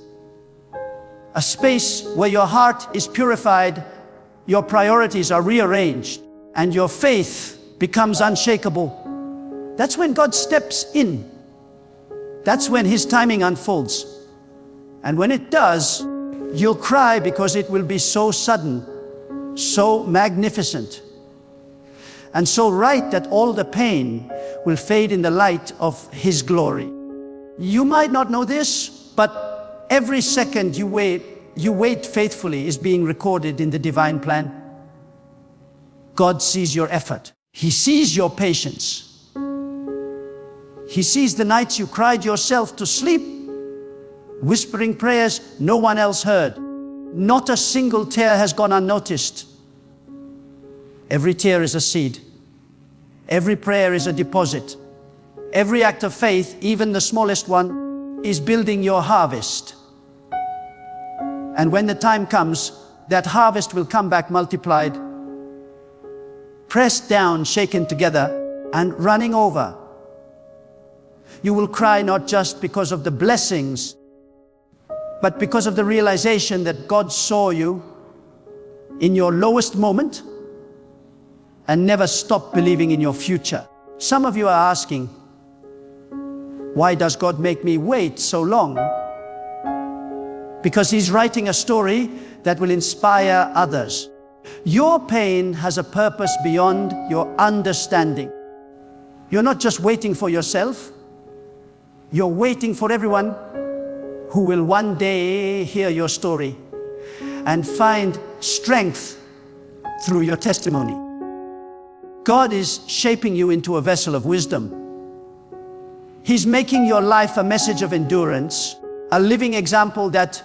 a space where your heart is purified, your priorities are rearranged, and your faith becomes unshakable. That's when God steps in. That's when His timing unfolds. And when it does, you'll cry because it will be so sudden, so magnificent, and so right that all the pain will fade in the light of His glory. You might not know this, but every second you wait faithfully is being recorded in the divine plan. God sees your effort. He sees your patience. He sees the nights you cried yourself to sleep, whispering prayers no one else heard. Not a single tear has gone unnoticed. Every tear is a seed. Every prayer is a deposit. Every act of faith, even the smallest one, is building your harvest. And when the time comes, that harvest will come back multiplied, pressed down, shaken together, and running over. You will cry not just because of the blessings, but because of the realization that God saw you in your lowest moment and never stopped believing in your future. Some of you are asking, why does God make me wait so long? Because He's writing a story that will inspire others. Your pain has a purpose beyond your understanding. You're not just waiting for yourself, you're waiting for everyone who will one day hear your story and find strength through your testimony. God is shaping you into a vessel of wisdom. He's making your life a message of endurance, a living example that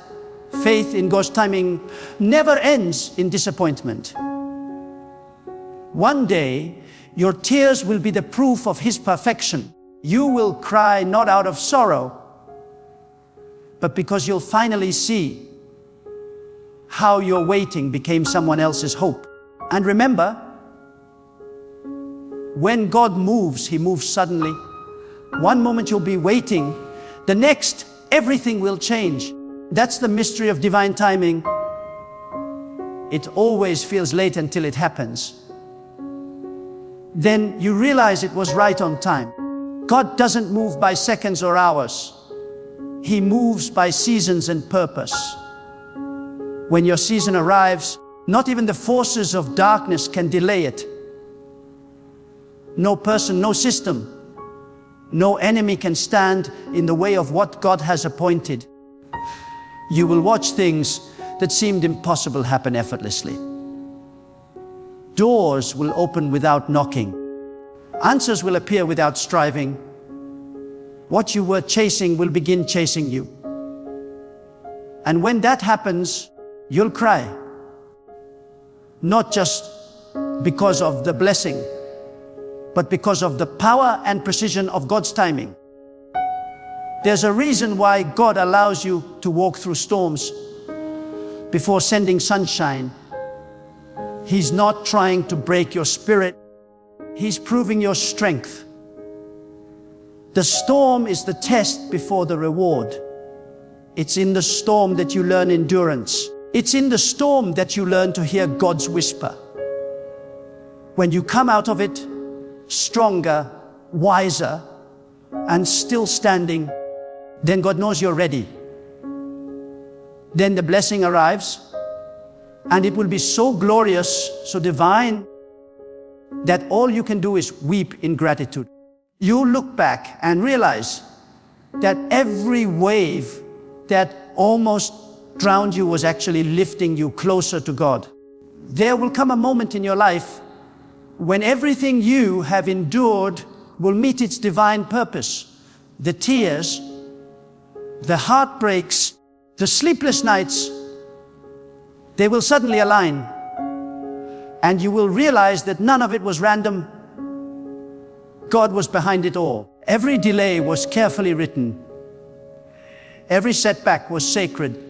faith in God's timing never ends in disappointment. One day, your tears will be the proof of His perfection. You will cry not out of sorrow, but because you'll finally see how your waiting became someone else's hope. And remember, when God moves, He moves suddenly. One moment you'll be waiting, the next, everything will change. That's the mystery of divine timing. It always feels late until it happens. Then you realize it was right on time. God doesn't move by seconds or hours. He moves by seasons and purpose. When your season arrives, not even the forces of darkness can delay it. No person, no system, no enemy can stand in the way of what God has appointed. You will watch things that seemed impossible happen effortlessly. Doors will open without knocking. Answers will appear without striving. What you were chasing will begin chasing you. And when that happens, you'll cry. Not just because of the blessing, but because of the power and precision of God's timing. There's a reason why God allows you to walk through storms before sending sunshine. He's not trying to break your spirit. He's proving your strength. The storm is the test before the reward. It's in the storm that you learn endurance. It's in the storm that you learn to hear God's whisper. When you come out of it stronger, wiser, and still standing, then God knows you're ready. Then the blessing arrives, and it will be so glorious, so divine, that all you can do is weep in gratitude. You look back and realize that every wave that almost drowned you was actually lifting you closer to God. There will come a moment in your life when everything you have endured will meet its divine purpose. The tears, the heartbreaks, the sleepless nights, they will suddenly align. And you will realize that none of it was random. God was behind it all. Every delay was carefully written. Every setback was sacred.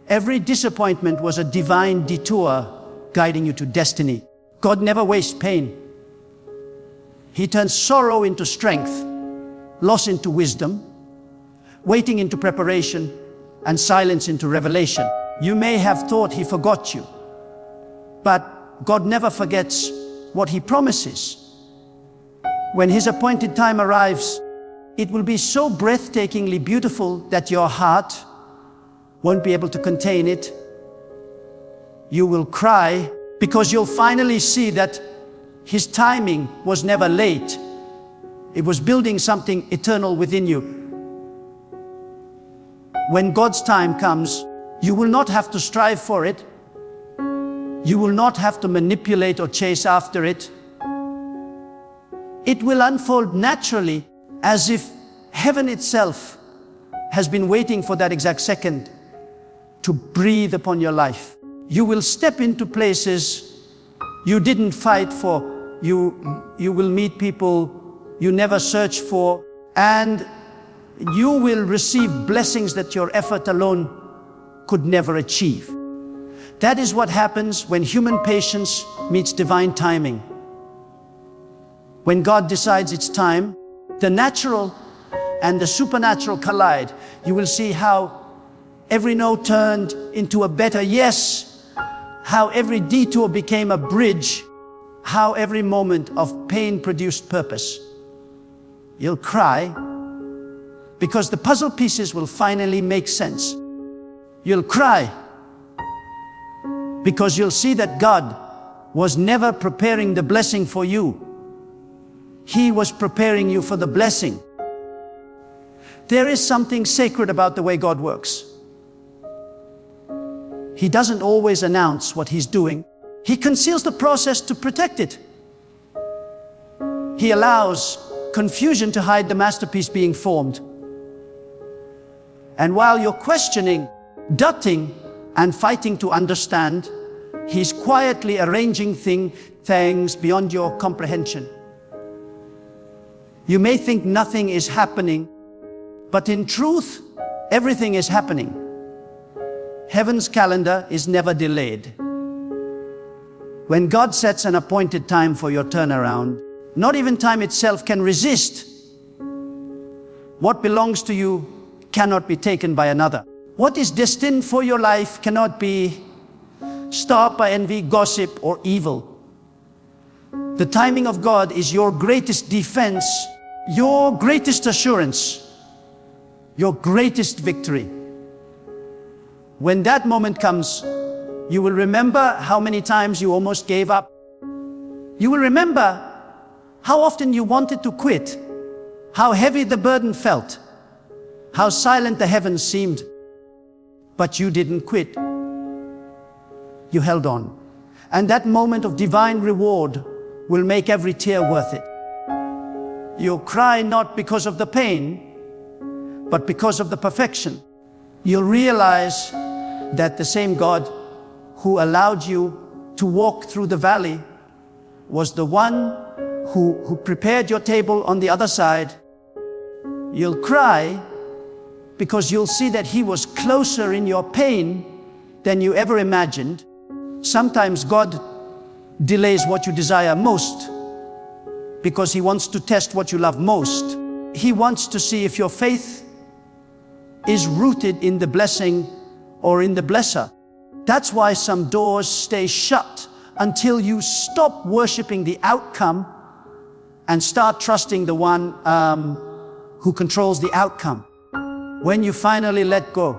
Every disappointment was a divine detour guiding you to destiny. God never wastes pain. He turns sorrow into strength, loss into wisdom, waiting into preparation, and silence into revelation. You may have thought He forgot you, but God never forgets what He promises. When His appointed time arrives, it will be so breathtakingly beautiful that your heart won't be able to contain it. You will cry because you'll finally see that His timing was never late. It was building something eternal within you. When God's time comes, you will not have to strive for it. You will not have to manipulate or chase after it. It will unfold naturally, as if heaven itself has been waiting for that exact second to breathe upon your life. You will step into places you didn't fight for. You will meet people you never searched for, and you will receive blessings that your effort alone could never achieve. That is what happens when human patience meets divine timing. When God decides it's time, the natural and the supernatural collide. You will see how every no turned into a better yes, how every detour became a bridge, how every moment of pain produced purpose. You'll cry because the puzzle pieces will finally make sense. You'll cry because you'll see that God was never preparing the blessing for you. He was preparing you for the blessing. There is something sacred about the way God works. He doesn't always announce what He's doing. He conceals the process to protect it. He allows confusion to hide the masterpiece being formed. And while you're questioning, doubting, and fighting to understand, He's quietly arranging things beyond your comprehension. You may think nothing is happening, but in truth, everything is happening. Heaven's calendar is never delayed. When God sets an appointed time for your turnaround, not even time itself can resist. What belongs to you cannot be taken by another. What is destined for your life cannot be stopped by envy, gossip, or evil. The timing of God is your greatest defense, your greatest assurance, your greatest victory. When that moment comes, you will remember how many times you almost gave up. You will remember how often you wanted to quit, how heavy the burden felt, how silent the heavens seemed. But you didn't quit. You held on. And that moment of divine reward will make every tear worth it. You'll cry not because of the pain, but because of the perfection. You'll realize that the same God who allowed you to walk through the valley was the one who prepared your table on the other side. You'll cry because you'll see that He was closer in your pain than you ever imagined. Sometimes God delays what you desire most because He wants to test what you love most. He wants to see if your faith is rooted in the blessing or in the blesser. That's why some doors stay shut until you stop worshiping the outcome and start trusting the one who controls the outcome. When you finally let go,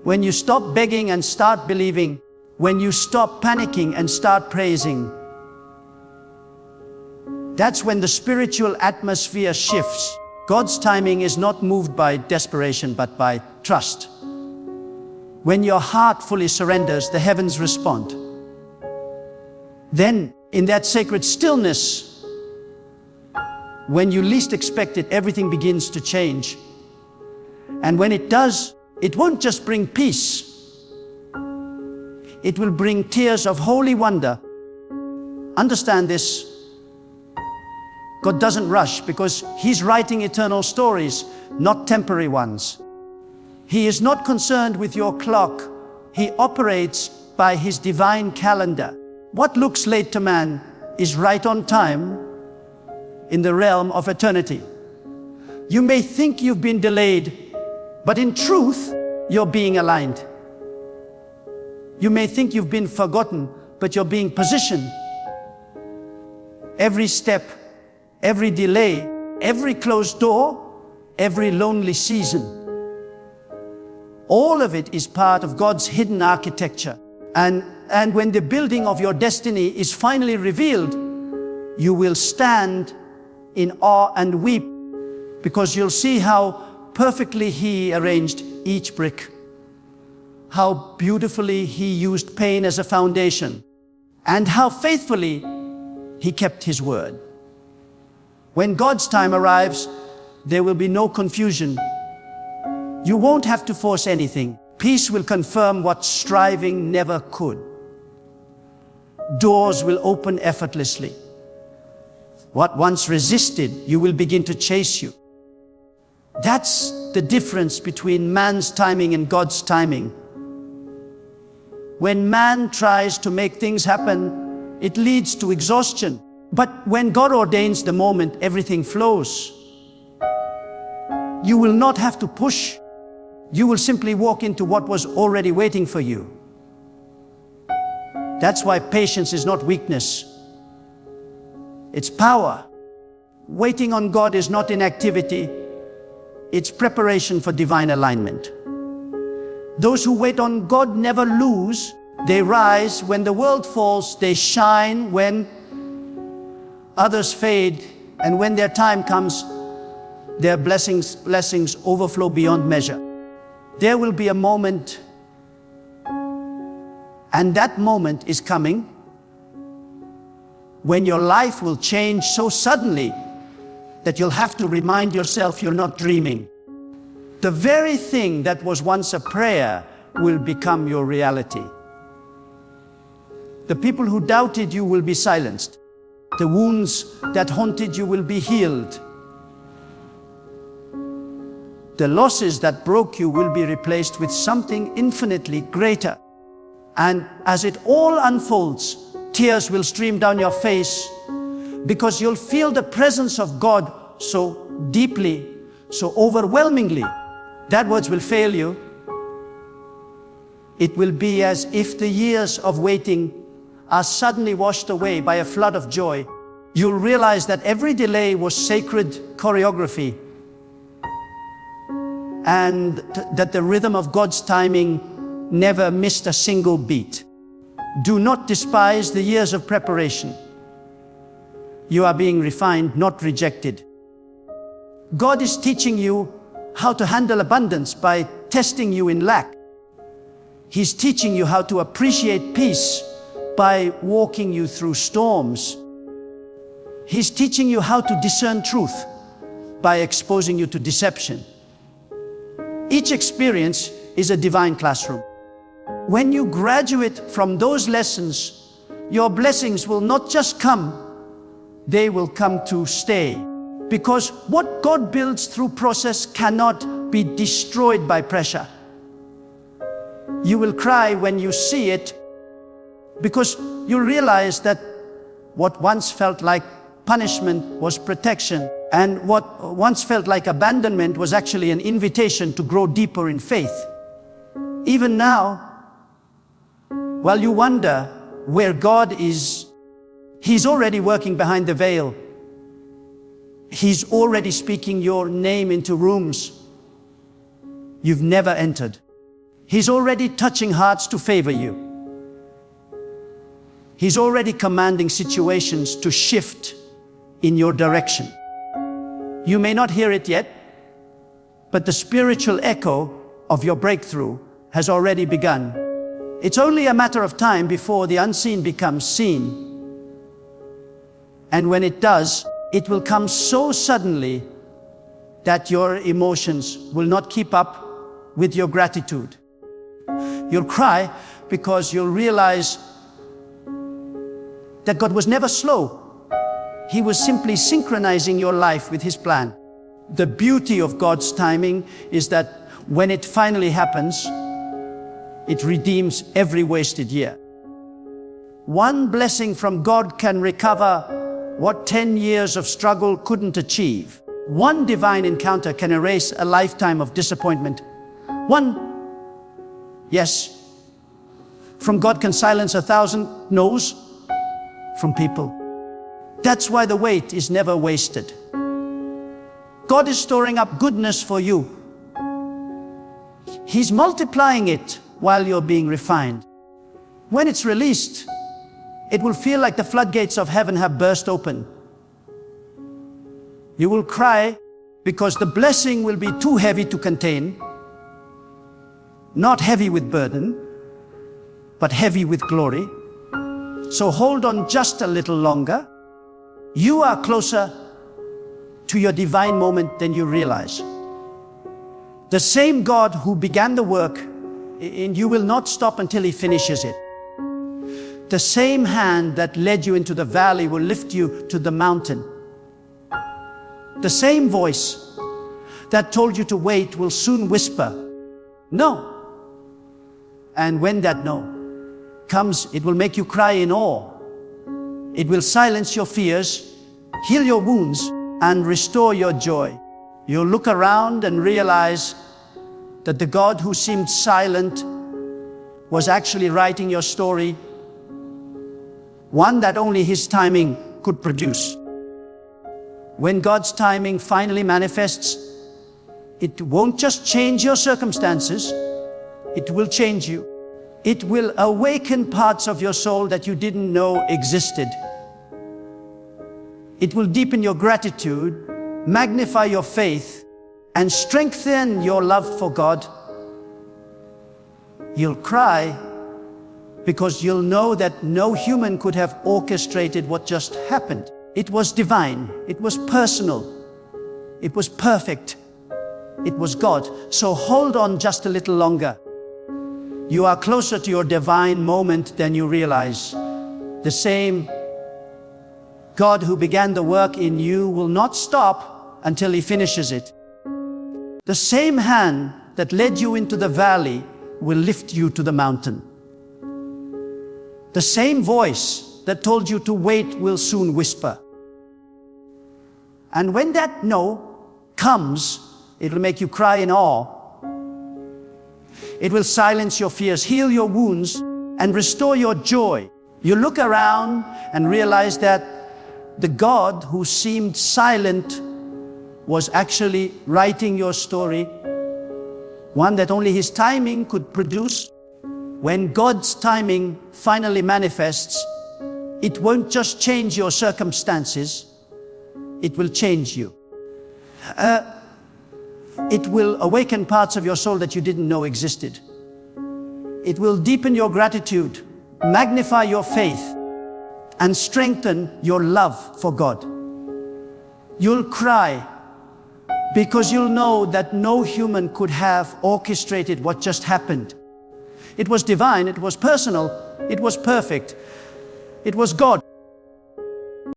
when you stop begging and start believing, when you stop panicking and start praising, that's when the spiritual atmosphere shifts. God's timing is not moved by desperation, but by trust. When your heart fully surrenders, the heavens respond. Then, in that sacred stillness, when you least expect it, everything begins to change. And when it does, it won't just bring peace. It will bring tears of holy wonder. Understand this. God doesn't rush because He's writing eternal stories, not temporary ones. He is not concerned with your clock. He operates by His divine calendar. What looks late to man is right on time in the realm of eternity. You may think you've been delayed, but in truth, you're being aligned. You may think you've been forgotten, but you're being positioned. Every step, every delay, every closed door, every lonely season, all of it is part of God's hidden architecture. And when the building of your destiny is finally revealed, you will stand in awe and weep because you'll see how perfectly He arranged each brick, how beautifully He used pain as a foundation, and how faithfully He kept His word. When God's time arrives, there will be no confusion. You won't have to force anything. Peace will confirm what striving never could. Doors will open effortlessly. What once resisted, you will begin to chase you. That's the difference between man's timing and God's timing. When man tries to make things happen, it leads to exhaustion. But when God ordains the moment, everything flows. You will not have to push. You will simply walk into what was already waiting for you. That's why patience is not weakness. It's power. Waiting on God is not inactivity. It's preparation for divine alignment. Those who wait on God never lose. They rise when the world falls. They shine when others fade. And when their time comes, their blessings overflow beyond measure. There will be a moment, and that moment is coming, when your life will change so suddenly that you'll have to remind yourself you're not dreaming. The very thing that was once a prayer will become your reality. The people who doubted you will be silenced. The wounds that haunted you will be healed. The losses that broke you will be replaced with something infinitely greater. And as it all unfolds, tears will stream down your face because you'll feel the presence of God so deeply, so overwhelmingly, that words will fail you. It will be as if the years of waiting are suddenly washed away by a flood of joy. You'll realize that every delay was sacred choreography, and that the rhythm of God's timing never missed a single beat. Do not despise the years of preparation. You are being refined, not rejected. God is teaching you how to handle abundance by testing you in lack. He's teaching you how to appreciate peace by walking you through storms. He's teaching you how to discern truth by exposing you to deception. Each experience is a divine classroom. When you graduate from those lessons, your blessings will not just come, they will come to stay. Because what God builds through process cannot be destroyed by pressure. You will cry when you see it, because you realize that what once felt like punishment was protection, and what once felt like abandonment was actually an invitation to grow deeper in faith. Even now, while you wonder where God is, He's already working behind the veil. He's already speaking your name into rooms you've never entered. He's already touching hearts to favor you. He's already commanding situations to shift in your direction. You may not hear it yet, but the spiritual echo of your breakthrough has already begun. It's only a matter of time before the unseen becomes seen. And when it does, it will come so suddenly that your emotions will not keep up with your gratitude. You'll cry because you'll realize that God was never slow. He was simply synchronizing your life with His plan. The beauty of God's timing is that when it finally happens, it redeems every wasted year. One blessing from God can recover what 10 years of struggle couldn't achieve. One divine encounter can erase a lifetime of disappointment. Yes, from God can silence 1,000 no's from people. That's why the wait is never wasted. God is storing up goodness for you. He's multiplying it while you're being refined. When it's released, it will feel like the floodgates of heaven have burst open. You will cry because the blessing will be too heavy to contain. Not heavy with burden, but heavy with glory. So hold on just a little longer. You are closer to your divine moment than you realize. The same God who began the work in you will not stop until He finishes it. The same hand that led you into the valley will lift you to the mountain. The same voice that told you to wait will soon whisper, "No." And when that no comes, it will make you cry in awe. It will silence your fears, heal your wounds, and restore your joy. You'll look around and realize that the God who seemed silent was actually writing your story, one that only His timing could produce. When God's timing finally manifests, it won't just change your circumstances, it will change you. It will awaken parts of your soul that you didn't know existed. It will deepen your gratitude, magnify your faith, and strengthen your love for God. You'll cry because you'll know that no human could have orchestrated what just happened. It was divine, it was personal, it was perfect, it was God. So hold on just a little longer. You are closer to your divine moment than you realize. The same God who began the work in you will not stop until He finishes it. The same hand that led you into the valley will lift you to the mountain. The same voice that told you to wait will soon whisper. And when that no comes, it will make you cry in awe. It will silence your fears, heal your wounds, and restore your joy. You look around and realize that the God who seemed silent was actually writing your story, one that only His timing could produce. When God's timing finally manifests, it won't just change your circumstances, it will change you. It will awaken parts of your soul that you didn't know existed. It will deepen your gratitude, magnify your faith, and strengthen your love for God. You'll cry because you'll know that no human could have orchestrated what just happened. It was divine, it was personal, it was perfect. It was God